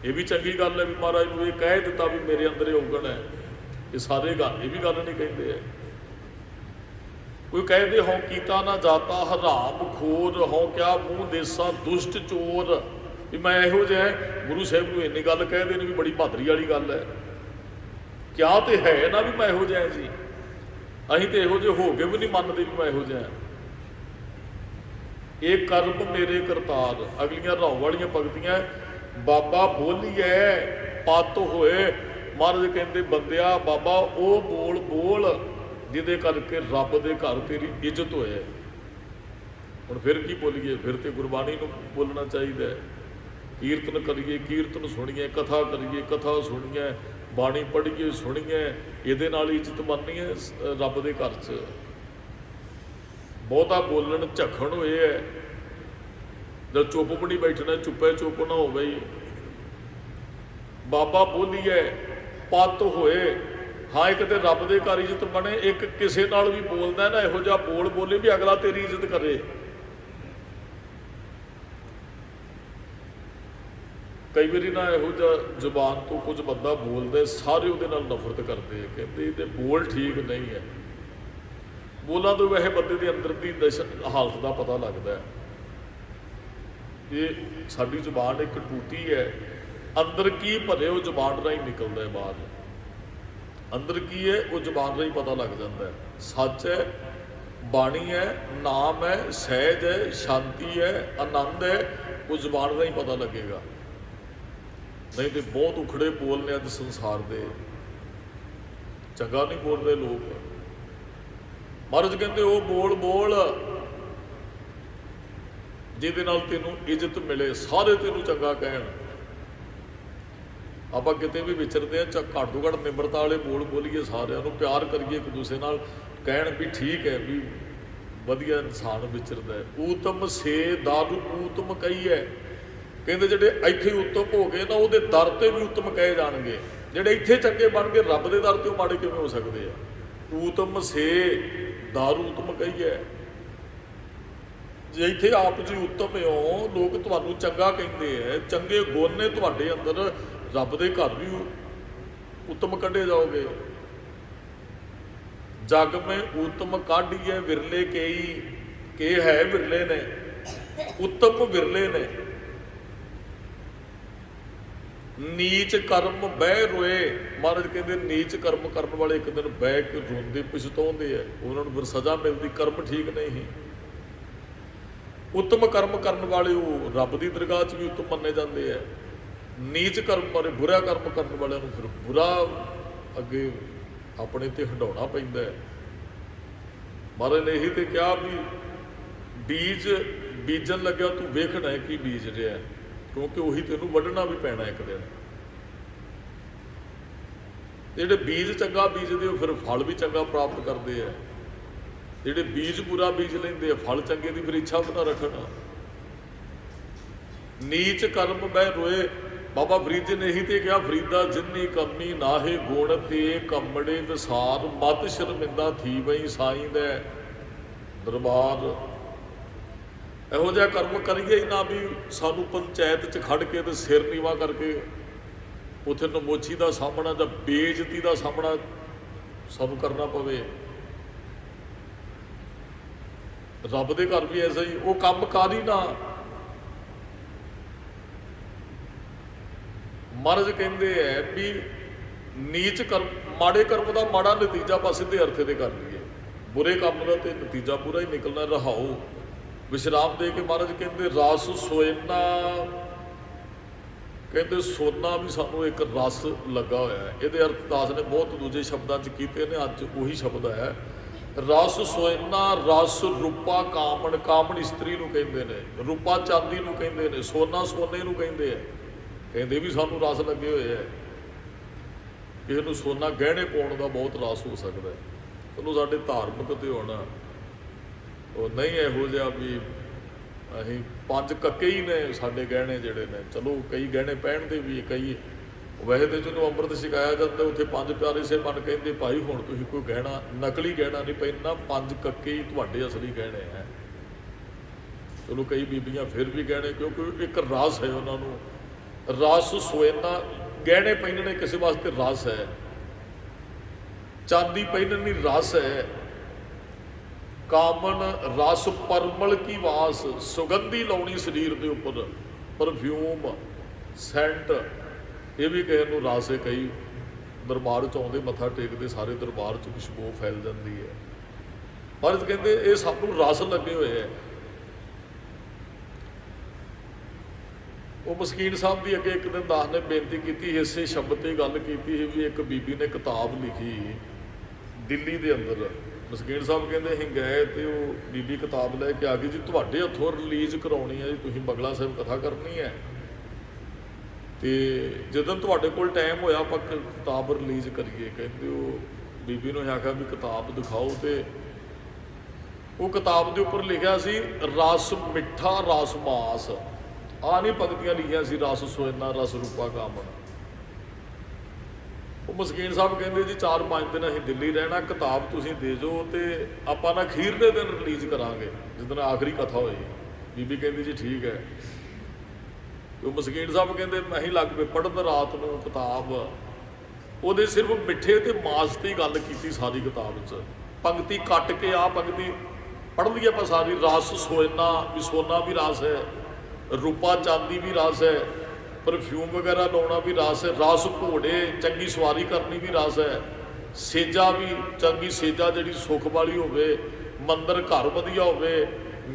ਇਹ ਵੀ ਚੰਗੀ ਗੱਲ ਹੈ ਵੀ ਮਹਾਰਾਜ ਨੂੰ ਇਹ ਕਹਿ ਦਿੱਤਾ ਵੀ ਮੇਰੇ ਅੰਦਰ ਇਹ ਔਗਣ ਹੈ। ਇਹ ਸਾਰੇ ਗੱਲ, ਇਹ ਵੀ ਗੱਲ ਨਹੀਂ ਕਹਿੰਦੇ ਹੈ। ਕੋਈ ਕਹਿੰਦੇ ਹੋਂ ਕੀਤਾ ਨਾ ਜਾਤਾ ਹਰਾਮ ਖੋਰ, ਹੋਂ ਕਿਆ ਮੂੰਹ ਦੇਸਾ ਦੁਸ਼ਟ ਚੋਰ, ਵੀ ਮੈਂ ਇਹੋ ਜਿਹਾ। ਗੁਰੂ ਸਾਹਿਬ ਨੂੰ ਇੰਨੀ ਗੱਲ ਕਹਿੰਦੇ ਨੇ ਵੀ ਬੜੀ ਬਹਾਦਰੀ ਵਾਲੀ ਗੱਲ ਹੈ। ਕਿਆ ਤੇ ਹੈ ਨਾ ਵੀ ਮੈਂ ਇਹੋ ਜਿਹਾ ਜੀ, ਅਸੀਂ ਤੇ ਇਹੋ ਜਿਹੇ ਹੋ ਕੇ ਵੀ ਨਹੀਂ ਮੰਨਦੇ ਵੀ ਮੈਂ ਇਹੋ ਜਿਹਾ। ਇਹ ਕਰਮ ਮੇਰੇ ਕਰਤਾਰ। ਅਗਲੀਆਂ ਰਾਉ ਵਾਲੀਆਂ ਪੰਕਤੀਆਂ, ਬਾਬਾ ਬੋਲੀਐ ਪਤ ਹੋਏ। ਮਹਾਰਾਜ ਕਹਿੰਦੇ ਬੰਦਿਆ ਬਾਬਾ ਉਹ ਬੋਲ ਬੋਲ ਜਿਹਦੇ ਕਰਕੇ ਰੱਬ ਦੇ ਘਰ ਤੇਰੀ ਇੱਜ਼ਤ ਹੋਏ। ਹੁਣ ਫਿਰ ਕੀ ਬੋਲੀਏ? ਫਿਰ ਤੇ ਗੁਰਬਾਣੀ ਨੂੰ ਬੋਲਣਾ ਚਾਹੀਦਾ ਹੈ। ਕੀਰਤਨ ਕਰੀਏ, ਕੀਰਤਨ ਸੁਣੀਏ, ਕਥਾ ਕਰੀਏ, ਕਥਾ ਸੁਣੀਏ, ਬਾਣੀ ਪੜ੍ਹੀਏ, ਸੁਣੀਏ, ਇਹਦੇ ਨਾਲ ਹੀ ਇੱਜ਼ਤ ਬਣਨੀ ਹੈ ਰੱਬ ਦੇ ਘਰ 'ਚ। ਬਹੁਤਾ ਬੋਲਣ ਝੱਖਣ ਹੋਏ ਹੈ, ਜਦ ਚੁੱਪ ਵੀ ਨਹੀਂ ਬੈਠਣਾ, ਚੁੱਪੇ ਚੁੱਪ ਨਾ ਹੋਵੇ। ਬਾਬਾ ਬੋਲੀਏ ਪਤ ਹੋਏ। ਹਾਂ, ਇੱਕ ਤੇ ਰੱਬ ਦੇ ਘਰ ਇੱਜ਼ਤ ਬਣੇ, ਇੱਕ ਕਿਸੇ ਨਾਲ ਵੀ ਬੋਲਦਾ ਨਾ ਇਹੋ ਜਿਹਾ ਬੋਲ ਬੋਲੇ ਵੀ ਅਗਲਾ ਤੇਰੀ ਇੱਜ਼ਤ ਕਰੇ। ਕਈ ਵਾਰੀ ਨਾ ਇਹੋ ਜਿਹਾ ਜ਼ੁਬਾਨ ਤੋਂ ਕੁਝ ਬੰਦਾ ਬੋਲਦਾ, ਸਾਰੇ ਉਹਦੇ ਨਾਲ ਨਫ਼ਰਤ ਕਰਦੇ ਆ, ਕਹਿੰਦੇ ਇਹਦੇ ਬੋਲ ਠੀਕ ਨਹੀਂ ਹੈ। ਬੋਲਾਂ ਤੋਂ ਵੈਸੇ ਬੰਦੇ ਦੇ ਅੰਦਰ ਦੀ ਹਾਲਤ ਦਾ ਪਤਾ ਲੱਗਦਾ ਹੈ। ਇਹ ਸਾਡੀ ਜ਼ੁਬਾਨ ਇੱਕ ਟੂਟੀ ਹੈ, ਅੰਦਰ ਕੀ ਭਰੇ ਉਹ ਜ਼ੁਬਾਨ ਰਾਹੀਂ ਨਿਕਲਦਾ ਹੈ ਬਾਹਰ। ਅੰਦਰ ਕੀ ਹੈ ਉਹ ਜ਼ੁਬਾਨ ਰਾਹੀਂ ਪਤਾ ਲੱਗ ਜਾਂਦਾ ਹੈ। ਸੱਚ ਹੈ, ਬਾਣੀ ਹੈ, ਨਾਮ ਹੈ, ਸਹਿਜ ਹੈ, ਸ਼ਾਂਤੀ ਹੈ, ਆਨੰਦ ਹੈ, ਉਹ ਜ਼ੁਬਾਨ ਰਾਹੀਂ ਪਤਾ ਲੱਗੇਗਾ। ਨਹੀਂ ਤੇ ਬਹੁਤ ਉਖੜੇ ਬੋਲਨੇ ਅੱਜ ਸੰਸਾਰ ਦੇ, ਚੰਗਾ ਨਹੀਂ ਬੋਲਦੇ ਲੋਕ। ਮਹਾਰਾਜ ਕਹਿੰਦੇ ਉਹ ਬੋਲ ਬੋਲ ਜਿਹਦੇ ਨਾਲ ਤੈਨੂੰ ਇੱਜ਼ਤ ਮਿਲੇ, ਸਾਰੇ ਤੈਨੂੰ ਚੰਗਾ ਕਹਿਣ। ਆਪਾਂ ਕਿਤੇ ਵੀ ਵਿਚਰਦੇ ਆ ਘੱਟ ਤੋਂ ਘੱਟ ਨਿਮਰਤਾ ਵਾਲੇ ਬੋਲ ਬੋਲੀਏ, ਸਾਰਿਆਂ ਨੂੰ ਪਿਆਰ ਕਰੀਏ, ਇੱਕ ਦੂਸਰੇ ਨਾਲ ਕਹਿਣ ਵੀ ਠੀਕ ਹੈ, ਵੀ ਵਧੀਆ ਇਨਸਾਨ ਵਿਚਰਦਾ ਹੈ। ਊਤਮ ਸੇ ਦਾਰੂ ਊਤਮ ਕਹੀ ਹੈ, ਕਹਿੰਦੇ ਜਿਹੜੇ ਇੱਥੇ ਉੱਤਮ ਹੋ ਗਏ ਨਾ ਉਹਦੇ ਦਰ ਤੇ ਵੀ ਉੱਤਮ ਕਹੇ ਜਾਣਗੇ। ਜਿਹੜੇ ਇੱਥੇ ਚੰਗੇ ਬਣ ਗਏ ਰੱਬ ਦੇ ਦਰ ਤੇ ਉਹ ਮਾੜੇ ਕਿਵੇਂ ਹੋ ਸਕਦੇ ਆ। ਊਤਮ ਸੇ ਦਾਰੂ ਊਤਮ ਕਹੀ ਹੈ। ਜੇ ਇੱਥੇ ਆਪ ਜੀ ਉੱਤਮ ਹੋ, ਲੋਕ ਤੁਹਾਨੂੰ ਚੰਗਾ ਕਹਿੰਦੇ ਹੈ, ਚੰਗੇ ਗੁਣ ਨੇ ਤੁਹਾਡੇ ਅੰਦਰ, ਰੱਬ ਦੇ ਘਰ ਵੀ ਉੱਤਮ ਕੱਢੇ ਜਾਓਗੇ। ਜਗ ਮੈਂ ਉੱਤਮ ਕਾਢੀਏ ਵਿਰਲੇ ਕਈ, ਕੇ ਹੈ ਵਿਰਲੇ ਨੇ, ਉੱਤਮ ਵਿਰਲੇ ਨੇ। ਨੀਚ ਕਰਮ ਬਹਿ ਰੋਏ, ਮਹਾਰਾਜ ਕਹਿੰਦੇ ਨੀਚ ਕਰਮ ਕਰਨ ਵਾਲੇ ਇੱਕ ਦਿਨ ਬਹਿ ਕੇ ਰੋਂਦੇ ਪਛਤਾਉਂਦੇ ਆ, ਉਹਨਾਂ ਨੂੰ ਫਿਰ ਸਜ਼ਾ ਮਿਲਦੀ, ਕਰਮ ਠੀਕ ਨਹੀਂ। ਉੱਤਮ ਕਰਮ ਕਰਨ ਵਾਲੇ ਉਹ ਰੱਬ ਦੀ ਦਰਗਾਹ 'ਚ ਵੀ ਉੱਤਮ ਮੰਨੇ ਜਾਂਦੇ ਆ। ਨੀਚ ਕਰਮ ਵਾਲੇ, ਬੁਰਾ ਕਰਮ ਕਰਨ ਵਾਲਿਆਂ ਨੂੰ ਫਿਰ ਬੁਰਾ ਅੱਗੇ ਆਪਣੇ ਤੇ ਹੰਡਾਉਣਾ ਪੈਂਦਾ ਹੈ। ਮਹਾਰਾਜ ਨੇ ਇਹੀ ਤੇ ਕਿਹਾ ਵੀ ਬੀਜ ਬੀਜਣ ਲੱਗਿਆ ਤੂੰ ਵੇਖਣਾ ਹੈ ਕੀ ਬੀਜ ਰਿਹਾ, ਕਿਉਂਕਿ ਉਹੀ ਤੈਨੂੰ ਵੱਢਣਾ ਵੀ ਪੈਣਾ ਇੱਕ ਦਿਨ। ਜਿਹੜੇ ਬੀਜ ਚੰਗਾ ਬੀਜਦੇ ਉਹ ਫਿਰ ਫਲ ਵੀ ਚੰਗਾ ਪ੍ਰਾਪਤ ਕਰਦੇ ਆ। ਜਿਹੜੇ ਬੀਜ ਬੁਰਾ ਬੀਜ ਲੈਂਦੇ ਆ, ਫਲ ਚੰਗੇ ਦੀ ਫਿਰ ਇੱਛਾ ਬਣਾ ਰੱਖਣਾ। ਨੀਚ ਕਰਮ ਬਹਿ ਰੋਏ, ਬਾਬਾ ਫਰੀਦ ਜੀ ਨੇ ਇਹੀ ਤੇ ਕਿਹਾ, ਫਰੀਦਾ ਜਿੰਨੀ ਕਮੀ ਨਾਹੇ ਗੁਣ ਤੇ ਕਮੜੇ ਵਿਸਾਰ, ਮਤ ਸ਼ਰਮਿੰਦਾ ਥੀ ਬਈ ਸਾਈਂ ਦੇ ਦਰਬਾਰ। ਇਹੋ ਜਿਹਾ ਕਰਮ ਕਰੀਏ ਹੀ ਨਾ ਵੀ ਸਾਨੂੰ ਪੰਚਾਇਤ 'ਚ ਖੜ ਕੇ ਤੇ ਸਿਰ ਨੀਵਾ ਕਰਕੇ ਉੱਥੇ ਨਮੋਚੀ ਦਾ ਸਾਹਮਣਾ ਜਾਂ ਬੇਇੱਜ਼ਤੀ ਦਾ ਸਾਹਮਣਾ ਸਾਨੂੰ ਕਰਨਾ ਪਵੇ। ਰੱਬ ਦੇ ਘਰ ਵੀ ਐਸਾ ਹੀ, ਉਹ ਕੰਮ ਕਰ ਹੀ ਨਾ। ਮਹਾਰਾਜ ਕਹਿੰਦੇ ਹੈ ਵੀ ਨੀਚ ਕਰਮ, ਮਾੜੇ ਕਰਮ ਦਾ ਮਾੜਾ ਨਤੀਜਾ ਆਪਾਂ ਸਿੱਧੇ ਅਰਥੇ ਤੇ ਕਰ ਲਈਏ, ਬੁਰੇ ਕੰਮ ਦਾ ਤੇ ਨਤੀਜਾ ਬੁਰਾ ਹੀ ਨਿਕਲਣਾ। ਰਹਾਓ ਵਿਸ਼ਰਾਮ ਦੇ ਕੇ ਮਹਾਰਾਜ ਕਹਿੰਦੇ ਰਸ ਸੋਇਨਾ, ਕਹਿੰਦੇ ਸੋਨਾ ਵੀ ਸਾਨੂੰ ਇੱਕ ਰਸ ਲੱਗਾ ਹੋਇਆ ਹੈ। ਇਹਦੇ ਅਰਥ ਦਾਸ ਨੇ ਬਹੁਤ ਦੂਜੇ ਸ਼ਬਦਾਂ 'ਚ ਕੀਤੇ ਨੇ, ਅੱਜ ਉਹੀ ਸ਼ਬਦ ਹੈ। ਰਸ ਸੋਇਨਾ, ਰਸ ਰੂਪਾ ਕਾਮਣ, ਕਾਮਣ ਇਸਤਰੀ ਨੂੰ ਕਹਿੰਦੇ ਨੇ, ਰੂਪਾ ਚਾਂਦੀ ਨੂੰ ਕਹਿੰਦੇ ਨੇ, ਸੋਨਾ ਸੋਨੇ ਨੂੰ ਕਹਿੰਦੇ ਆ। ਕਹਿੰਦੇ ਵੀ ਸਾਨੂੰ ਰਸ ਲੱਗੇ ਹੋਏ ਹੈ। ਕਿਸੇ ਨੂੰ ਸੋਨਾ ਗਹਿਣੇ ਪਾਉਣ ਦਾ ਬਹੁਤ ਰਸ ਹੋ ਸਕਦਾ ਹੈ, ਉਹਨੂੰ ਸਾਡੇ ਧਾਰਮਿਕ ਤੇ ਹੋਣਾ ਉਹ ਨਹੀਂ ਇਹੋ ਜਿਹਾ ਵੀ ਅਸੀਂ ਪੰਜ ਕੱਕੇ ਹੀ ਨੇ ਸਾਡੇ ਗਹਿਣੇ ਜਿਹੜੇ ਨੇ। ਚਲੋ ਕਈ ਗਹਿਣੇ ਪਹਿਨਦੇ ਵੀ, ਕਈ ਵੈਸੇ ਤਾਂ ਜਦੋਂ ਅੰਮ੍ਰਿਤ ਛਕਾਇਆ ਜਾਂਦਾ ਉੱਥੇ ਪੰਜ ਪਿਆਰੇ ਸਾਹਿਬਾਨ ਕਹਿੰਦੇ ਭਾਈ ਹੁਣ ਤੁਸੀਂ ਕੋਈ ਗਹਿਣਾ ਨਕਲੀ ਗਹਿਣਾ ਨਹੀਂ ਪਹਿਨਣਾ, ਪੰਜ ਕੱਕੇ ਹੀ ਤੁਹਾਡੇ ਅਸਲੀ ਗਹਿਣੇ ਹੈ। ਚਲੋ ਕਈ ਬੀਬੀਆਂ ਫਿਰ ਵੀ ਗਹਿਣੇ, ਕਿਉਂਕਿ ਇੱਕ ਰਸ ਹੈ ਉਹਨਾਂ ਨੂੰ। ਰਸ ਸੋਇਨਾ, ਗਹਿਣੇ ਪਹਿਨਣੇ ਕਿਸੇ ਵਾਸਤੇ ਰਸ ਹੈ, ਚਾਂਦੀ ਪਹਿਨਣੀ ਰਸ ਹੈ। ਕਾਮਨ ਰਸ ਪਰਮਲ ਕੀ ਵਾਸ, ਸੁਗੰਧੀ ਲਾਉਣੀ ਸਰੀਰ ਦੇ ਉੱਪਰ, ਪਰਫਿਊਮ ਸੈਂਟ, ਇਹ ਵੀ ਕਿਸੇ ਨੂੰ ਰਸ ਹੈ। ਕਈ ਦਰਬਾਰ 'ਚ ਆਉਂਦੇ ਮੱਥਾ ਟੇਕਦੇ, ਸਾਰੇ ਦਰਬਾਰ 'ਚ ਖੁਸ਼ਬੂ ਫੈਲ ਜਾਂਦੀ ਹੈ। ਮਹਾਰਾਜ ਕਹਿੰਦੇ ਇਹ ਸਭ ਨੂੰ ਰਸ ਲੱਗੇ ਹੋਏ ਹੈ। ਉਹ ਮਸਕੀਨ ਸਾਹਿਬ ਦੀ ਅੱਗੇ ਇੱਕ ਦਿਨ ਦਾਸ ਨੇ ਬੇਨਤੀ ਕੀਤੀ, ਇਸੇ ਸ਼ਬਦ 'ਤੇ ਗੱਲ ਕੀਤੀ ਸੀ ਵੀ ਇੱਕ ਬੀਬੀ ਨੇ ਕਿਤਾਬ ਲਿਖੀ ਦਿੱਲੀ ਦੇ ਅੰਦਰ। ਮਸਕੀਨ ਸਾਹਿਬ ਕਹਿੰਦੇ ਅਸੀਂ ਗਏ ਤੇ ਉਹ ਬੀਬੀ ਕਿਤਾਬ ਲੈ ਕੇ ਆ ਗਈ ਜੀ, ਤੁਹਾਡੇ ਹੱਥੋਂ ਰਿਲੀਜ਼ ਕਰਾਉਣੀ ਹੈ ਜੀ, ਤੁਸੀਂ ਬਗਲਾ ਸਾਹਿਬ ਕਥਾ ਕਰਨੀ ਹੈ ਤੇ ਜਦੋਂ ਤੁਹਾਡੇ ਕੋਲ ਟਾਈਮ ਹੋਇਆ ਆਪਾਂ ਕਿਤਾਬ ਰਿਲੀਜ਼ ਕਰੀਏ। ਕਹਿੰਦੇ ਉਹ ਬੀਬੀ ਨੂੰ ਆਖਿਆ ਵੀ ਕਿਤਾਬ ਦਿਖਾਓ, ਤੇ ਉਹ ਕਿਤਾਬ ਦੇ ਉੱਪਰ ਲਿਖਿਆ ਸੀ ਰਸ ਮਿੱਠਾ ਰਸ ਮਾਸ। ਆਹ ਨਹੀਂ ਪੰਕਤੀਆਂ ਲਿਖੀਆਂ ਸੀ ਰਸ ਸੋਇਨਾ ਰਸ ਰੂਪਾ ਕਾਮਣ। ਉਹ ਮਸਕੀਨ ਸਾਹਿਬ ਕਹਿੰਦੇ ਜੀ 4-5 ਦਿਨ ਅਸੀਂ ਦਿੱਲੀ ਰਹਿਣਾ, ਕਿਤਾਬ ਤੁਸੀਂ ਦੇ ਜਾਓ ਤੇ ਆਪਾਂ ਨਾ ਅਖੀਰ ਦੇ ਦਿਨ ਰਿਲੀਜ਼ ਕਰਾਂਗੇ, ਜਿਸ ਦਿਨ ਆਖਰੀ ਕਥਾ ਹੋਈ। ਬੀਬੀ ਕਹਿੰਦੀ ਜੀ ਠੀਕ ਹੈ। ਉਹ ਮਸਕੀਨ ਸਾਹਿਬ ਕਹਿੰਦੇ ਅਸੀਂ ਲੱਗ ਪਏ ਪੜ੍ਹਨ ਰਾਤ ਨੂੰ ਕਿਤਾਬ। ਉਹਦੇ ਸਿਰਫ ਮਿੱਠੇ ਤੇ ਮਾਸ ਦੀ ਗੱਲ ਕੀਤੀ ਸਾਰੀ ਕਿਤਾਬ 'ਚ, ਪੰਕਤੀ ਕੱਟ ਕੇ ਆਹ ਪੰਕਤੀ ਪੜ੍ਹ ਲਈ ਆਪਾਂ ਸਾਰੀ। ਰਸ ਸੋਇਨਾ ਵੀ ਸੋਨਾ ਵੀ ਰਸ ਹੈ, ਰੂਪਾ ਚਾਂਦੀ ਵੀ ਰਸ ਹੈ, ਪਰਫਿਊਮ ਵਗੈਰਾ ਲਾਉਣਾ ਵੀ ਰਸ ਹੈ, ਰਸ ਘੋੜੇ ਚੰਗੀ ਸਵਾਰੀ ਕਰਨੀ ਵੀ ਰਸ ਹੈ, ਸੇਜਾ ਵੀ ਚੰਗੀ ਸੇਜਾ ਜਿਹੜੀ ਸੁੱਖ ਵਾਲੀ ਹੋਵੇ, ਮੰਦਰ ਘਰ ਵਧੀਆ ਹੋਵੇ,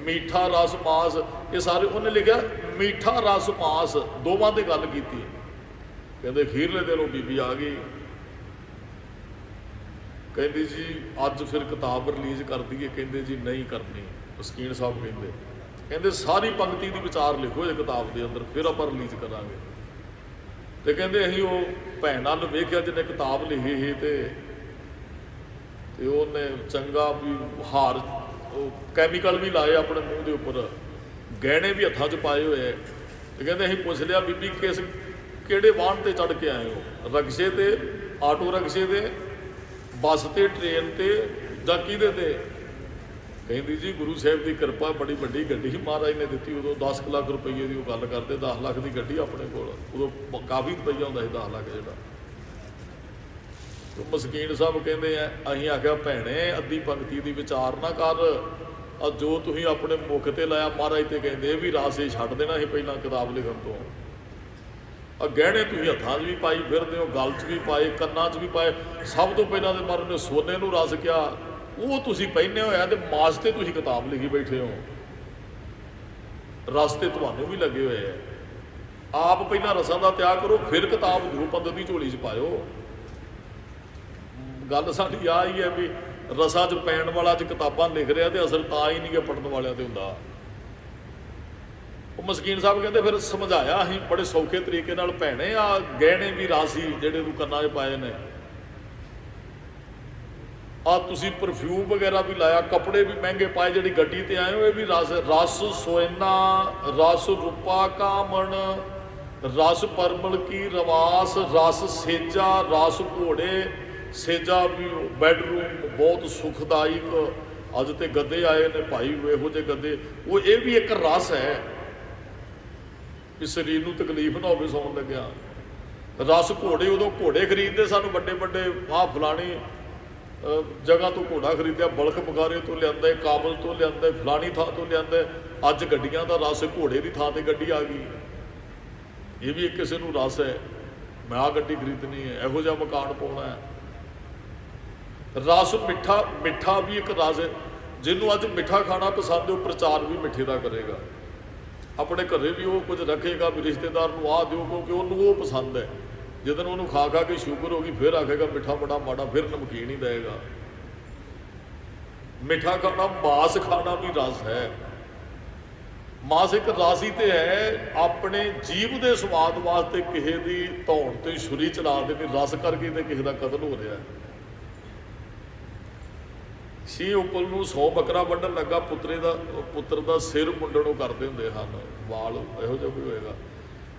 ਮੀਠਾ ਰਸ ਮਾਸ, ਇਹ ਸਾਰੇ ਉਹਨੇ ਲਿਖਿਆ ਮੀਠਾ ਰਸ ਮਾਸ, ਦੋਵਾਂ ਤੇ ਗੱਲ ਕੀਤੀ। ਕਹਿੰਦੇ ਅਖੀਰਲੇ ਦਿਨ ਉਹ ਬੀਬੀ ਆ ਗਈ, ਕਹਿੰਦੀ ਜੀ ਅੱਜ ਫਿਰ ਕਿਤਾਬ ਰਿਲੀਜ਼ ਕਰ ਦਈਏ। ਕਹਿੰਦੇ ਜੀ ਨਹੀਂ ਕਰਨੀ। ਮਸਕੀਨ ਸਾਹਿਬ ਕਹਿੰਦੇ ਸਾਰੀ ਪੰਕਤੀ ਦੀ ਵਿਚਾਰ ਲਿਖੋ ਇਹ ਕਿਤਾਬ ਦੇ ਅੰਦਰ, ਫਿਰ ਆਪਾਂ ਰਿਲੀਜ਼ ਕਰਾਂਗੇ। ਤੇ ਕਹਿੰਦੇ ਅਸੀਂ ਉਹ ਭੈਣ ਨਾਲ ਵੇਖਿਆ ਜਿਹਨੇ ਕਿਤਾਬ ਲਿਖੀ ਸੀ ਤੇ ਉਹਨੇ ਚੰਗਾ ਵੀ ਹਾਰ ਉਹ ਕੈਮੀਕਲ ਵੀ ਲਾਏ ਆਪਣੇ ਮੂੰਹ ਦੇ ਉੱਪਰ, ਗਹਿਣੇ ਵੀ ਹੱਥਾਂ 'ਚ ਪਾਏ ਹੋਏ ਹੈ। ਤੇ ਕਹਿੰਦੇ ਅਸੀਂ ਪੁੱਛ ਲਿਆ ਬੀਬੀ ਕਿਹੜੇ ਵਾਹਨ ਤੇ ਚੜ੍ਹ ਕੇ ਆਏ ਹੋ, ਰਕਸ਼ੇ ਤੇ, ਆਟੋ ਰਕਸ਼ੇ ਤੇ, ਬੱਸ ਤੇ, ਟ੍ਰੇਨ ਤੇ ਜਾਂ ਕਿਹਦੇ ਤੇ? ਕਹਿੰਦੀ ਜੀ ਗੁਰੂ ਸਾਹਿਬ ਦੀ ਕਿਰਪਾ, ਬੜੀ ਵੱਡੀ ਗੱਡੀ ਮਹਾਰਾਜ ਨੇ ਦਿੱਤੀ। ਉਦੋਂ 10 ਲੱਖ ਰੁਪਈਏ ਦੀ ਉਹ ਗੱਲ ਕਰਦੇ, 10 ਲੱਖ ਦੀ ਗੱਡੀ ਆਪਣੇ ਕੋਲ, ਉਦੋਂ ਕਾਫੀ ਰੁਪਈਆ ਹੁੰਦਾ ਸੀ 10 ਲੱਖ ਜਿਹੜਾ। ਮਸਕੀਨ ਸਾਹਿਬ ਕਹਿੰਦੇ ਆ ਅਸੀਂ ਆਖਿਆ ਭੈਣੇ ਅੱਧੀ ਪੰਕਤੀ ਦੀ ਵਿਚਾਰ ਨਾ ਕਰ, ਆ ਜੋ ਤੁਸੀਂ ਆਪਣੇ ਮੁੱਖ ਤੇ ਲਾਇਆ ਮਹਾਰਾਜ ਤੇ ਕਹਿੰਦੇ ਵੀ ਰਾਸੇ ਛੱਡ ਦੇਣਾ ਸੀ ਪਹਿਲਾਂ ਕਿਤਾਬ ਲਿਖਣ ਤੋਂ। ਆ ਗਹਿਣੇ ਤੁਸੀਂ ਹੱਥਾਂ 'ਚ ਵੀ ਪਾਈ ਫਿਰਦੇ ਹੋ, ਗਲ 'ਚ ਵੀ ਪਾਏ, ਕੰਨਾਂ 'ਚ ਵੀ ਪਾਏ। ਸਭ ਤੋਂ ਪਹਿਲਾਂ ਤੇ ਮਹਾਰਾਜ ਨੇ ਸੋਨੇ ਨੂੰ ਰਸ ਕਿਹਾ, ਉਹ ਤੁਸੀਂ ਪਹਿਨੇ ਹੋਇਆ ਤੇ ਮਾਸ ਤੇ ਤੁਸੀਂ ਕਿਤਾਬ ਲਿਖੀ ਬੈਠੇ ਹੋ। ਰਸ ਤੇ ਤੁਹਾਨੂੰ ਵੀ ਲੱਗੇ ਹੋਏ ਆ। ਆਪ ਪਹਿਲਾਂ ਰਸਾਂ ਦਾ ਤਿਆਗ ਕਰੋ, ਫਿਰ ਕਿਤਾਬ ਗੁਰੂ ਪੰਥ ਦੀ ਝੋਲੀ 'ਚ ਪਾਇਓ। ਗੱਲ ਸਾਡੀ ਆਹ ਹੀ ਹੈ ਵੀ ਰਸਾਂ 'ਚ ਪੈਣ ਵਾਲਾ 'ਚ ਕਿਤਾਬਾਂ ਲਿਖ ਰਿਹਾ ਤੇ ਅਸਰ ਤਾਂ ਹੀ ਨਹੀਂ ਗਾ ਪੜ੍ਹਨ ਵਾਲਿਆਂ ਤੇ ਹੁੰਦਾ। ਉਹ ਮਸਕੀਨ ਸਾਹਿਬ ਕਹਿੰਦੇ ਫਿਰ ਸਮਝਾਇਆ ਅਸੀਂ ਬੜੇ ਸੌਖੇ ਤਰੀਕੇ ਨਾਲ, ਭੈਣੇ ਆ ਗਹਿਣੇ ਵੀ ਰਾਸੀ ਜਿਹੜੇ ਤੂੰ ਕੰਨਾਂ 'ਚ ਪਾਏ ਨੇ, ਆ ਤੁਸੀਂ ਪਰਫਿਊਮ ਵਗੈਰਾ ਵੀ ਲਾਇਆ, ਕੱਪੜੇ ਵੀ ਮਹਿੰਗੇ ਪਾਏ, ਜਿਹੜੀ ਗੱਡੀ ਤੇ ਆਏ ਹੋ ਇਹ ਵੀ ਰਸ ਸੋਇਨਾ, ਰਸ ਰੂਪਾ ਕਾਮਣ, ਰਸ ਪਰਮਲ ਕੀ ਰਵਾਸ, ਰਸ ਸੇਜਾ, ਰਸ ਘੋੜੇ। ਸੇਜਾ ਵੀ ਬੈਡਰੂਮ ਬਹੁਤ ਸੁਖਦਾਇਕ, ਅੱਜ ਤੇ ਗੱਦੇ ਆਏ ਨੇ ਭਾਈ ਇਹੋ ਜਿਹੇ ਗੱਦੇ, ਉਹ ਇਹ ਵੀ ਇੱਕ ਰਸ ਹੈ ਵੀ ਸਰੀਰ ਨੂੰ ਤਕਲੀਫ ਨਾ ਹੋਵੇ ਸੌਣ ਲੱਗਿਆ। ਰਸ ਘੋੜੇ, ਉਦੋਂ ਘੋੜੇ ਖਰੀਦਦੇ ਸਾਨੂੰ ਵੱਡੇ ਵੱਡੇ, ਆਹ ਫਲਾਣੀ ਜਗ੍ਹਾ ਤੋਂ ਘੋੜਾ ਖਰੀਦਿਆ, ਬਲਖ ਬਗਾਰੇ ਤੋਂ ਲਿਆਂਦਾ, ਕਾਬਲ ਤੋਂ ਲਿਆਂਦਾ, ਫਲਾਣੀ ਥਾਂ ਤੋਂ ਲਿਆਂਦਾ। ਅੱਜ ਗੱਡੀਆਂ ਦਾ ਰਸ, ਘੋੜੇ ਦੀ ਥਾਂ ਤੇ ਗੱਡੀ ਆ ਗਈ। ਇਹ ਵੀ ਇੱਕ ਕਿਸੇ ਨੂੰ ਰਸ ਹੈ, ਮੈਂ ਆਹ ਗੱਡੀ ਖਰੀਦਣੀ ਹੈ, ਇਹੋ ਜਿਹਾ ਮਕਾਨ ਪਾਉਣਾ ਹੈ। ਰਸ ਮਿੱਠਾ, ਮਿੱਠਾ ਵੀ ਇੱਕ ਰਸ ਹੈ। ਜਿਹਨੂੰ ਅੱਜ ਮਿੱਠਾ ਖਾਣਾ ਪਸੰਦ ਹੈ ਉਹ ਪ੍ਰਚਾਰ ਵੀ ਮਿੱਠੇ ਦਾ ਕਰੇਗਾ, ਆਪਣੇ ਘਰੇ ਵੀ ਉਹ ਕੁਝ ਰੱਖੇਗਾ ਵੀ ਰਿਸ਼ਤੇਦਾਰ ਨੂੰ ਆਹ ਦਿਓ, ਕਿਉਂਕਿ ਉਹਨੂੰ ਉਹ ਪਸੰਦ ਹੈ। ਜਦੋਂ ਉਹਨੂੰ ਖਾ ਖਾ ਕੇ ਸ਼ੂਗਰ ਹੋ ਗਈ ਫਿਰ ਆਖੇਗਾ ਮਿੱਠਾ ਬੜਾ ਮਾੜਾ, ਫਿਰ ਨਮਕੀਨ ਹੀ ਦੇਵੇਗਾ। ਮਿੱਠਾ ਖਾਣਾ, ਮਾਸ ਖਾਣਾ ਵੀ ਰਸ ਹੈ। ਮਾਸ ਇੱਕ ਰਸ ਹੀ ਤੇ ਹੈ। ਆਪਣੇ ਜੀਭ ਦੇ ਸਵਾਦ ਵਾਸਤੇ ਕਿਸੇ ਦੀ ਧੌਣ ਤੇ ਛੁਰੀ ਚਲਾ ਦੇਣੀ ਰਸ ਕਰਕੇ ਤੇ ਕਿਸੇ ਦਾ ਕਤਲ ਹੋ ਰਿਹਾ। ਸੀ ਉੱਪਰ ਨੂੰ 100 ਬੱਕਰਾ ਵੱਢਣ ਲੱਗਾ, ਪੁੱਤਰ ਦਾ ਸਿਰ ਮੁੰਡਣ ਨੂੰ ਕਰਦੇ ਹੁੰਦੇ ਹਨ, ਵਾਲ ਇਹੋ ਜਿਹਾ ਕੋਈ ਹੋਏਗਾ।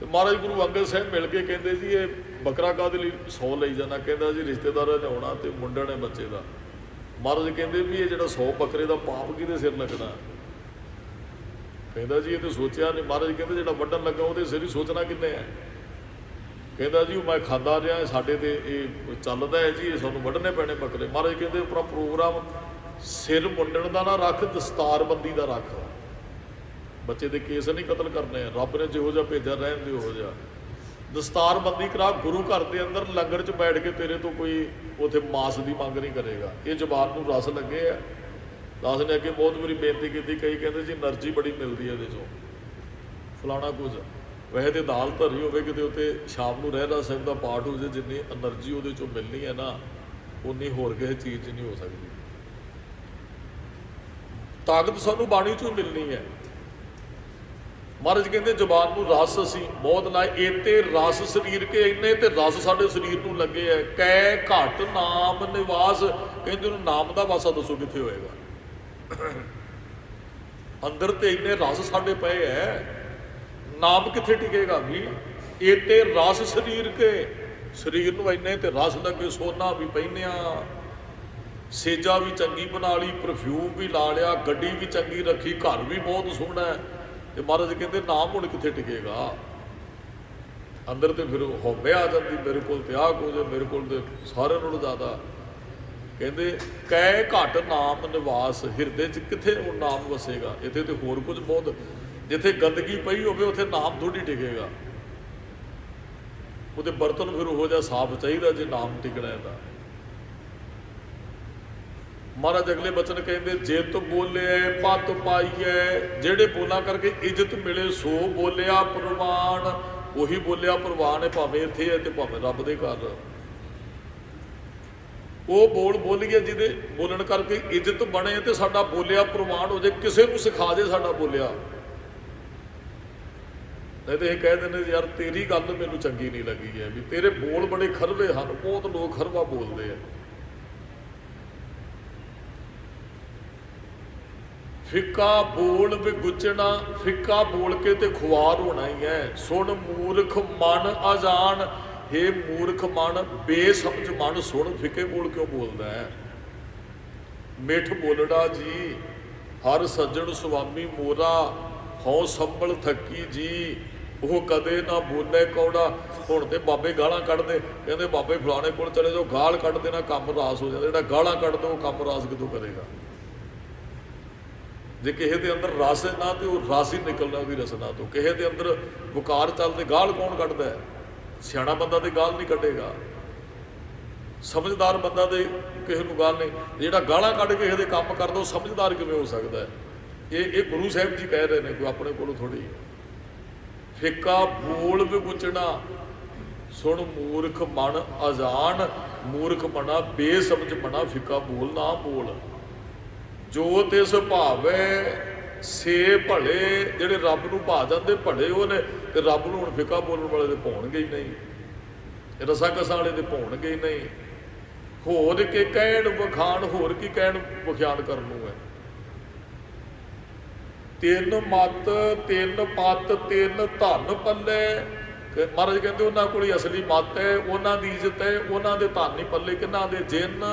ਤੇ ਮਹਾਰਾਜ ਗੁਰੂ ਅੰਗਦ ਸਾਹਿਬ ਮਿਲ ਕੇ ਕਹਿੰਦੇ ਜੀ ਇਹ ਬੱਕਰਾ ਕਾਹਦੇ ਲਈ 100 ਲਈ ਜਾਣਾ? ਕਹਿੰਦਾ ਜੀ ਰਿਸ਼ਤੇਦਾਰਾਂ ਨੇ ਆਉਣਾ ਤੇ ਮੁੰਡਣ ਹੈ ਬੱਚੇ ਦਾ। ਮਹਾਰਾਜ ਕਹਿੰਦੇ ਵੀ ਇਹ ਜਿਹੜਾ 100 ਬੱਕਰੇ ਦਾ ਪਾਪ ਕਿਹਦੇ ਸਿਰ ਲੱਗਣਾ? ਕਹਿੰਦਾ ਜੀ ਇਹ ਤਾਂ ਸੋਚਿਆ ਨਹੀਂ। ਮਹਾਰਾਜ ਕਹਿੰਦੇ ਜਿਹੜਾ ਵੱਢਣ ਲੱਗਾ ਉਹਦੇ ਸਿਰ ਹੀ ਸੋਚਣਾ ਕਿੰਨੇ ਹੈ? ਕਹਿੰਦਾ ਜੀ ਉਹ ਮੈਂ ਖਾਂਦਾ ਰਿਹਾ, ਸਾਡੇ ਤੇ ਇਹ ਚੱਲਦਾ ਹੈ ਜੀ, ਇਹ ਸਾਨੂੰ ਵੱਢਣੇ ਪੈਣੇ ਬੱਕਰੇ। ਮਹਾਰਾਜ ਕਹਿੰਦੇ ਆਪਣਾ ਪ੍ਰੋਗਰਾਮ ਸਿਰ ਮੁੰਡਣ ਦਾ ਨਾ ਰੱਖ, ਦਸਤਾਰਬੰਦੀ ਦਾ ਰੱਖ। ਬੱਚੇ ਦੇ ਕੇਸ ਨਹੀਂ ਕਤਲ ਕਰਨੇ, ਰੱਬ ਨੇ ਜਿਹੋ ਜਿਹਾ ਭੇਜਿਆ ਰਹਿਣ ਦੇ ਉਹੋ ਜਿਹਾ। ਦਸਤਾਰਬੰਦੀ ਕਰਾ, ਗੁਰੂ ਘਰ ਦੇ ਅੰਦਰ ਲੰਗਰ 'ਚ ਬੈਠ ਕੇ ਤੇਰੇ ਤੋਂ ਕੋਈ ਉੱਥੇ ਮਾਸ ਦੀ ਮੰਗ ਨਹੀਂ ਕਰੇਗਾ। ਇਹ ਜ਼ੁਬਾਨ ਨੂੰ ਰਸ ਲੱਗੇ ਆ। ਦਾਸ ਨੇ ਅੱਗੇ ਬਹੁਤ ਵਾਰੀ ਬੇਨਤੀ ਕੀਤੀ, ਕਈ ਕਹਿੰਦੇ ਜੀ એનર્ਜੀ ਬੜੀ ਮਿਲਦੀ ਹੈ ਇਹਦੇ 'ਚੋਂ, ਫਲਾਣਾ ਕੁਝ। ਵੈਸੇ ਤੇ ਦਾਲ ਧਰੀ ਹੋਵੇ ਕਿਤੇ ਉੱਤੇ, ਸ਼ਾਮ ਨੂੰ ਰਹਿਰਾਸ ਸਾਹਿਬ ਦਾ ਪਾਠ ਹੋ ਜਾਏ, ਜਿੰਨੀ એનર્ਜੀ ਉਹਦੇ 'ਚੋਂ ਮਿਲਣੀ ਹੈ ਨਾ ਉਨੀ ਹੋਰ ਕਿਸੇ ਚੀਜ਼ 'ਚ ਨਹੀਂ ਹੋ ਸਕਦੀ। ਤਾਕਤ ਸਾਨੂੰ ਬਾਣੀ 'ਚੋਂ ਮਿਲਣੀ ਹੈ। ਮਹਾਰਾਜ ਕਹਿੰਦੇ ਜ਼ੁਬਾਨ ਨੂੰ ਰਸ ਅਸੀਂ ਬਹੁਤ ਲਾਏ, ਇਹ ਤੇ ਰਸ ਸਰੀਰ ਕੇ ਇੰਨੇ ਤੇ ਰਸ ਸਾਡੇ ਸਰੀਰ ਨੂੰ ਲੱਗੇ ਹੈ। ਕੈ ਘਟ ਨਾਮ ਨਿਵਾਸ, ਕਹਿੰਦੇ ਉਹਨੂੰ ਨਾਮ ਦਾ ਵਾਸਾ ਦੱਸੋ ਕਿੱਥੇ ਹੋਏਗਾ? ਅੰਦਰ ਤੇ ਇੰਨੇ ਰਸ ਸਾਡੇ ਪਏ ਹੈ, ਨਾਮ ਕਿੱਥੇ ਟਿਕੇਗਾ ਵੀ? ਇਹ ਤੇ ਰਸ ਸਰੀਰ ਕੇ, ਸਰੀਰ ਨੂੰ ਇੰਨੇ ਤੇ ਰਸ ਲੱਗੇ। ਸੋਨਾ ਵੀ ਪਹਿਨਿਆ, ਸੇਜਾ ਵੀ ਚੰਗੀ ਬਣਾ ਲਈ, ਪਰਫਿਊਮ ਵੀ ਲਾ ਲਿਆ, ਗੱਡੀ ਵੀ ਚੰਗੀ ਰੱਖੀ, ਘਰ ਵੀ ਬਹੁਤ ਸੋਹਣਾ ਹੈ। ਤੇ ਮਹਾਰਾਜ ਕਹਿੰਦੇ ਨਾਮ ਹੁਣ ਕਿੱਥੇ ਟਿਕੇਗਾ? ਅੰਦਰ ਤੇ ਫਿਰ ਹਉਮੈ ਆ ਜਾਂਦੀ, ਮੇਰੇ ਕੋਲ ਤੇ ਆਹ ਕੁਝ, ਮੇਰੇ ਕੋਲ ਤੇ ਸਾਰਿਆਂ ਨਾਲੋਂ ਜ਼ਿਆਦਾ। ਕਹਿੰਦੇ ਕੈ ਘਟ ਨਾਮ ਨਿਵਾਸ, ਹਿਰਦੇ 'ਚ ਕਿੱਥੇ ਉਹ ਨਾਮ ਵਸੇਗਾ? ਇੱਥੇ ਤੇ ਹੋਰ ਕੁਝ ਬਹੁਤ, ਜਿੱਥੇ ਗੰਦਗੀ ਪਈ ਹੋਵੇ ਉੱਥੇ ਨਾਮ ਥੋੜ੍ਹੀ ਟਿਕੇਗਾ। ਉਹਦੇ ਬਰਤਨ ਫਿਰ ਉਹੋ ਜਿਹਾ ਸਾਫ਼ ਚਾਹੀਦਾ ਜੇ ਨਾਮ ਟਿਕਣਾ ਇਹਦਾ। ਮਹਾਰਾਜ ਅਗਲੇ ਬਚਨ ਕਹਿੰਦੇ ਜਿਤ ਬੋਲੇ ਪਤ ਪਾਈਐ, ਜਿਹੜੇ ਬੋਲਾਂ ਕਰਕੇ ਇੱਜ਼ਤ ਮਿਲੇ ਸੋ ਬੋਲਿਆ ਪ੍ਰਵਾਨ। ਉਹੀ ਬੋਲਿਆ ਪ੍ਰਵਾਨ ਹੈ, ਭਾਵੇਂ ਇੱਥੇ ਹੈ ਤੇ ਭਾਵੇਂ ਰੱਬ ਦੇ ਘਰ। ਉਹ ਬੋਲੀਏ ਜਿਹਦੇ ਬੋਲਣ ਕਰਕੇ ਇੱਜ਼ਤ ਬਣੇ ਤੇ ਸਾਡਾ ਬੋਲਿਆ ਪ੍ਰਵਾਨ ਹੋ ਜਾਏ, ਕਿਸੇ ਨੂੰ ਸਿਖਾ ਦੇ ਸਾਡਾ ਬੋਲਿਆ। नहीं तो ये कह देने यार तेरी गल मैनू चंगी नहीं लगी है, भी तेरे बोल बड़े खरवे हैं, बहुत लोग खरवा बोलते हैं। फिक्का बोल विगुचना, फिक्का बोल के ते खुआर होना ही है। सुन मूर्ख मन अजान, हे मूर्ख मन बेसमझ मन सुन, फिक्के बोल क्यों बोलता है। मिठ बोलड़ा जी हर सज्जन सुआमी मोरा, हौ संभल थकी जी वो कदे ना बोले कौड़ा। हुण ते बाबे गालां कढ़दे, कहंदे बाबे फलाने कोल चले जाओ, गाल कढ़ देना काम रास हो जाता। जिहड़ा गालां कढ़ दो काम रास कितों करेगा। जे किसी के अंदर रस है ना तो रस ही निकलना भी रसना तो। किसी के अंदर बुकार चलते गाल कौन कढ़दा है? सियाणा बंदा तो गाल नहीं कढ़ेगा, समझदार बंदा तो किसी को गाल नहीं। जिहड़ा गालां कढ़ के किसी के काम करदा वो समझदार किवें हो सकता है? ये गुरु साहब जी कह रहे हैं, कोई अपने कोलों थोड़ी। फिक्का बोल विगुचना, सुन मूर्ख मन अजान, मूर्ख मना बेसमझ मना, फिक्का बोल ना बोल। जो तिस भावे से भले, ਜਿਹੜੇ ਰੱਬ ਨੂੰ ਭਾ ਜਾਂਦੇ ਭਲੇ ਉਹ ਨੇ, ਤੇ ਰੱਬ ਨੂੰ ਹੁਣ ਫਿੱਕਾ ਬੋਲਣ ਵਾਲੇ ਦੇ ਭੋਣਗੇ ਹੀ ਨਹੀਂ, ਰਸਾਂ ਕਸਾਂ ਵਾਲੇ ਦੇ ਭੋਣਗੇ ਹੀ ਨਹੀਂ। ਹੋਰ ਕੇ ਕਹਿਣ ਵਖਾਣ, ਹੋਰ ਕੀ ਕਹਿਣ ਵਖਿਆਨ ਕਰਨ ਨੂੰ ਹੈ। ਤਿੰਨ ਮੱਤ ਤਿੰਨ ਪੱਤ ਤਿੰਨ ਧਨ ਪੱਲੇ, ਮਹਾਰਾਜ ਕਹਿੰਦੇ ਉਹਨਾਂ ਕੋਲ ਹੀ ਅਸਲੀ ਮੱਤ ਹੈ, ਉਹਨਾਂ ਦੀ ਇੱਜ਼ਤ ਹੈ, ਉਹਨਾਂ ਦੇ ਧਨ ਨਹੀਂ ਪੱਲੇ। ਕਿਹਨਾਂ ਦੇ? ਜਿਨ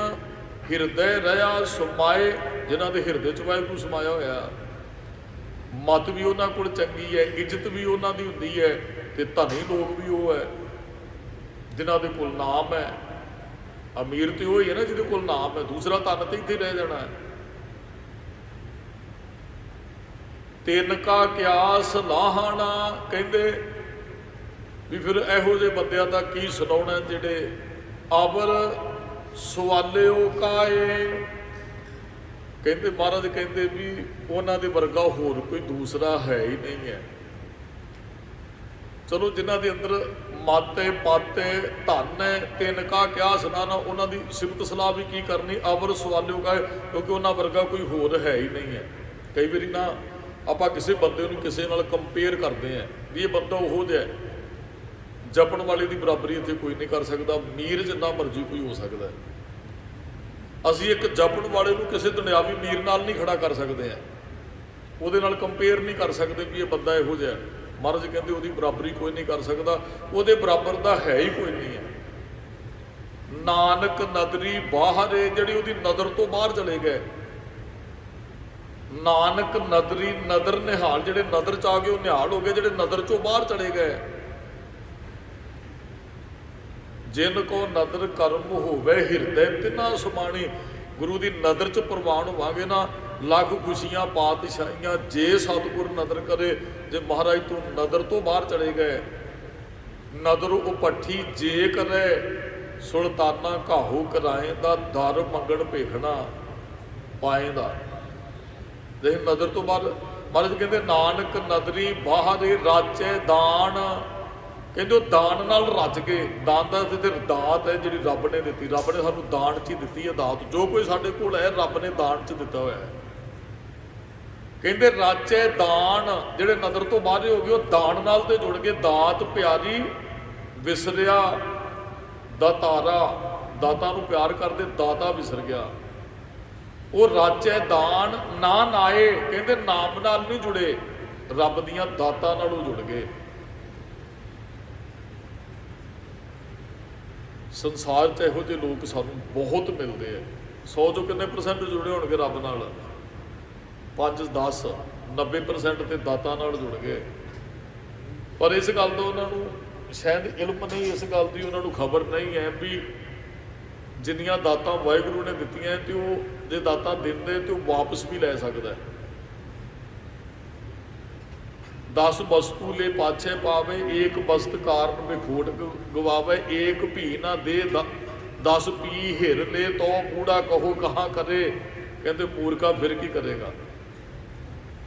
ਹਿਰਦੇ ਰਹਾ ਸਮਾਏ, ਜਿਨ੍ਹਾਂ ਦੇ ਹਿਰਦੇ 'ਚ ਵਾਹਿਗੁਰੂ ਸਮਾਇਆ ਹੋਇਆ। ਮੱਤ ਵੀ ਉਹਨਾਂ ਕੋਲ ਚੰਗੀ ਹੈ, ਇੱਜ਼ਤ ਵੀ ਉਹਨਾਂ ਦੀ ਹੁੰਦੀ ਹੈ, ਤੇ ਧਨੀ ਲੋਕ ਵੀ ਉਹ ਹੈ ਜਿਨ੍ਹਾਂ ਦੇ ਕੋਲ ਨਾਮ ਹੈ। ਅਮੀਰ ਤੇ ਉਹ ਹੀ ਹੈ ਨਾ ਜਿਹਦੇ ਕੋਲ ਨਾਮ ਹੈ, ਦੂਸਰਾ ਧਨ ਤੇ ਇੱਥੇ ਰਹਿ ਜਾਣਾ ਹੈ। ਤਿੰਨ ਕਾ ਕਿਆਸ ਲਾਹਣਾ, ਕਹਿੰਦੇ ਵੀ ਫਿਰ ਇਹੋ ਜਿਹੇ ਬੰਦਿਆਂ ਦਾ ਕੀ ਸੁਣਾਉਣਾ ਜਿਹੜੇ ਅਵਰ ਸਵਾਲਿਓ ਕਾਏ। ਕਹਿੰਦੇ ਮਹਾਰਾਜ ਕਹਿੰਦੇ ਵੀ ਉਹਨਾਂ ਦੇ ਵਰਗਾ ਹੋਰ ਕੋਈ ਦੂਸਰਾ ਹੈ ਹੀ ਨਹੀਂ ਹੈ। ਚਲੋ ਜਿਨ੍ਹਾਂ ਦੇ ਅੰਦਰ ਮਾਤੇ ਪਾਤੇ ਧਨ ਹੈ, ਤਿੰਨ ਕਾ ਕਿਆ ਸੁਣਾਣਾ, ਉਹਨਾਂ ਦੀ ਸਿਫਤ ਸਲਾਹ ਵੀ ਕੀ ਕਰਨੀ, ਅਵਰ ਸਵਾਲਿਓ ਕਾਏ, ਕਿਉਂਕਿ ਉਹਨਾਂ ਵਰਗਾ ਕੋਈ ਹੋਰ ਹੈ ਹੀ ਨਹੀਂ ਹੈ। ਕਈ ਵਾਰੀ ਨਾ ਆਪਾਂ ਕਿਸੇ ਬੰਦੇ ਨੂੰ ਕਿਸੇ ਨਾਲ ਕੰਪੇਅਰ ਕਰਦੇ ਹਾਂ ਵੀ ਇਹ ਬੰਦਾ ਉਹੋ ਜਿਹਾ ਹੈ। ਜਪਣ ਵਾਲੇ ਦੀ ਬਰਾਬਰੀ ਇੱਥੇ ਕੋਈ ਨਹੀਂ ਕਰ ਸਕਦਾ, ਮੀਰ ਜਿੰਨਾ ਮਰਜ਼ੀ ਕੋਈ ਹੋ ਸਕਦਾ। ਅਸੀਂ ਇੱਕ ਜਪਣ ਵਾਲੇ ਨੂੰ ਕਿਸੇ ਦੁਨਿਆਵੀ ਮੀਰ ਨਾਲ ਨਹੀਂ ਖੜਾ ਕਰ ਸਕਦੇ, ਹਾਂ ਉਹਦੇ ਨਾਲ ਕੰਪੇਅਰ ਨਹੀਂ ਕਰ ਸਕਦੇ ਵੀ ਇਹ ਬੰਦਾ ਇਹੋ ਜਿਹਾ। ਮਹਾਰਾਜ ਕਹਿੰਦੇ ਉਹਦੀ ਬਰਾਬਰੀ ਕੋਈ ਨਹੀਂ ਕਰ ਸਕਦਾ, ਉਹਦੇ ਬਰਾਬਰ ਦਾ ਹੈ ਹੀ ਕੋਈ ਨਹੀਂ ਹੈ। ਨਾਨਕ ਨਦਰੀ ਬਾਹਰੇ, ਜਿਹੜੀ ਉਹਦੀ ਨਜ਼ਰ ਤੋਂ ਬਾਹਰ ਚਲੇ ਗਏ। ਨਾਨਕ ਨਦਰੀ, ਨਦਰ ਨਿਹਾਲ, ਜਿਹੜੇ ਨਦਰ 'ਚ ਆ ਗਏ ਉਹ ਨਿਹਾਲ ਹੋ ਗਏ, ਜਿਹੜੇ ਨਦਰ 'ਚੋਂ ਬਾਹਰ ਚਲੇ ਗਏ। ਜਿਨ ਕੋ ਨਦਰ ਕਰਮ ਹੋਵੇ ਹਿਰਦੇ ਤਿਨਾ ਸੁਮਾਣੀ, ਗੁਰੂ ਦੀ ਨਦਰ 'ਚ ਪ੍ਰਵਾਨ ਹੋਵਾਂਗੇ ਨਾ, ਲੱਖ ਖੁਸ਼ੀਆਂ ਪਾਤਸ਼ਾਹੀਆਂ। ਜੇ ਸਤਿਗੁਰ ਨਦਰ ਕਰੇ, ਜੇ ਮਹਾਰਾਜ ਤੋਂ ਨਦਰ ਤੋਂ ਬਾਹਰ ਚਲੇ ਗਏ। ਨਦਰ ਉਪੱਠੀ ਜੇ ਕਰੇ, ਸੁਲਤਾਨਾ ਘਾਹੂ ਕਰਾਏ ਦਾ, ਦਰ ਮੰਗਣ ਭੇਖਣਾ ਪਾਏ ਦਾ। ਦੇਖ ਨਦਰ ਤੋਂ ਬਾਹਰ, ਮਹਾਰਾਜ ਕਹਿੰਦੇ ਨਾਨਕ ਨਦਰੀ ਬਾਹਰੇ ਰਾਚੇ ਦਾਨ, ਕਹਿੰਦੇ ਉਹ ਦਾਨ ਨਾਲ ਰਚ ਗਏ। ਦਾਨ ਦਾ ਤੇ ਦਾਤ ਹੈ ਜਿਹੜੀ ਰੱਬ ਨੇ ਦਿੱਤੀ, ਰੱਬ ਨੇ ਸਾਨੂੰ ਦਾਨ 'ਚ ਹੀ ਦਿੱਤੀ ਹੈ ਦਾਤ। ਜੋ ਕੋਈ ਸਾਡੇ ਕੋਲ ਹੈ ਰੱਬ ਨੇ ਦਾਨ 'ਚ ਦਿੱਤਾ ਹੋਇਆ ਹੈ। ਕਹਿੰਦੇ ਰਾਚੇ ਦਾਨ, ਜਿਹੜੇ ਨਦਰ ਤੋਂ ਬਾਹਰ ਹੋ ਗਏ ਉਹ ਦਾਨ ਨਾਲ ਤੇ ਜੁੜ ਗਏ। ਦਾਤ ਪਿਆਰੀ ਵਿਸਰਿਆ ਦਾਤਾਰਾ, ਦਾਤਾ ਨੂੰ ਪਿਆਰ ਕਰਦੇ, ਦਾਤਾ ਵਿਸਰ ਗਿਆ। ਉਹ ਰਾਚੇ ਦਾਨ ਨਾ ਨਾਏ, ਕਹਿੰਦੇ ਨਾਮ ਨਾਲ ਨਹੀਂ ਜੁੜੇ, ਰੱਬ ਦੀਆਂ ਦਾਤਾਂ ਨਾਲੋਂ ਜੁੜ ਗਏ। ਸੰਸਾਰ 'ਚ ਇਹੋ ਜਿਹੇ ਲੋਕ ਸਾਨੂੰ ਬਹੁਤ ਮਿਲਦੇ ਆ। 100 ਚੋਂ ਕਿੰਨੇ % ਜੁੜੇ ਹੋਣਗੇ ਰੱਬ ਨਾਲ? 5 10 90% ਤੇ ਦਾਤਾਂ ਨਾਲ ਜੁੜ ਗਏ। ਪਰ ਇਸ ਗੱਲ ਦਾ ਉਹਨਾਂ ਨੂੰ ਸ਼ਾਇਦ ਇਲਮ ਨਹੀਂ, ਇਸ ਗੱਲ ਦੀ ਉਹਨਾਂ ਨੂੰ ਖਬਰ ਨਹੀਂ ਹੈ ਵੀ ਜਿੰਨੀਆਂ ਦਾਤਾਂ ਵਾਹਿਗੁਰੂ ਨੇ ਦਿੱਤੀਆਂ ਤੇ ਉਹ ਜੇ ਦਾਤਾਂ ਦਿੰਦੇ ਤੇ ਉਹ ਵਾਪਸ ਵੀ ਲੈ ਸਕਦਾ। 10 ਵਸਤੂ ਲੈ ਪਾਛੇ ਪਾਵੇ, ਏਕ ਵਸਤ ਕਾਰਨ ਵਿਖੋਟ ਗਵਾਵੇ, ਏਕ ਭੀ ਨਾ ਦੇ 10 ਪੀ ਹਿਰ ਲੈ ਤੋ ਕੂੜਾ ਕਹੋ ਕਹਾਂ ਕਰੇ। ਕਹਿੰਦੇ ਮੂਰਖਾ ਫਿਰ ਕੀ ਕਰੇਗਾ।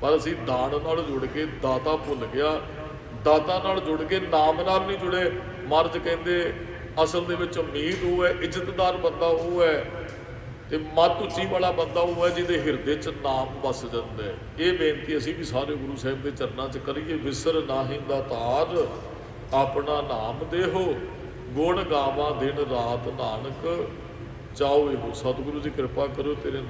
ਪਰ ਅਸੀਂ ਦਾਨ ਨਾਲ ਜੁੜ ਕੇ ਦਾਤਾ ਭੁੱਲ ਗਿਆ, ਦਾਤਾ ਨਾਲ ਜੁੜ ਕੇ ਨਾਮ ਨਾਲ ਨਹੀਂ ਜੁੜੇ। ਮਹਾਰਾਜ ਕਹਿੰਦੇ ਅਸਲ ਦੇ ਵਿੱਚ ਅਮੀਰ ਉਹ ਹੈ, ਇੱਜ਼ਤਦਾਰ ਬੰਦਾ ਉਹ ਹੈ ਤੇ ਮੱਤ ਉੱਚੀ ਵਾਲਾ ਬੰਦਾ ਉਹ ਹੈ ਜਿਹਦੇ ਹਿਰਦੇ 'ਚ ਨਾਮ ਵਸ ਜਾਂਦਾ ਹੈ। ਇਹ ਬੇਨਤੀ ਅਸੀਂ ਵੀ ਸਾਰੇ ਗੁਰੂ ਸਾਹਿਬ ਦੇ ਚਰਨਾਂ 'ਚ ਕਰੀਏ। ਵਿਸਰ ਨਾਹੀਂ ਦਾਤਾਰ ਆਪਣਾ ਨਾਮ ਦੇਹੋ, ਗੁਣ ਗਾਵਾਂ ਦਿਨ ਰਾਤ ਨਾਨਕ ਚਾਹੋ ਇਹੋ। ਸਤਿਗੁਰੂ ਜੀ ਕਿਰਪਾ ਕਰੋ ਤੇਰੇ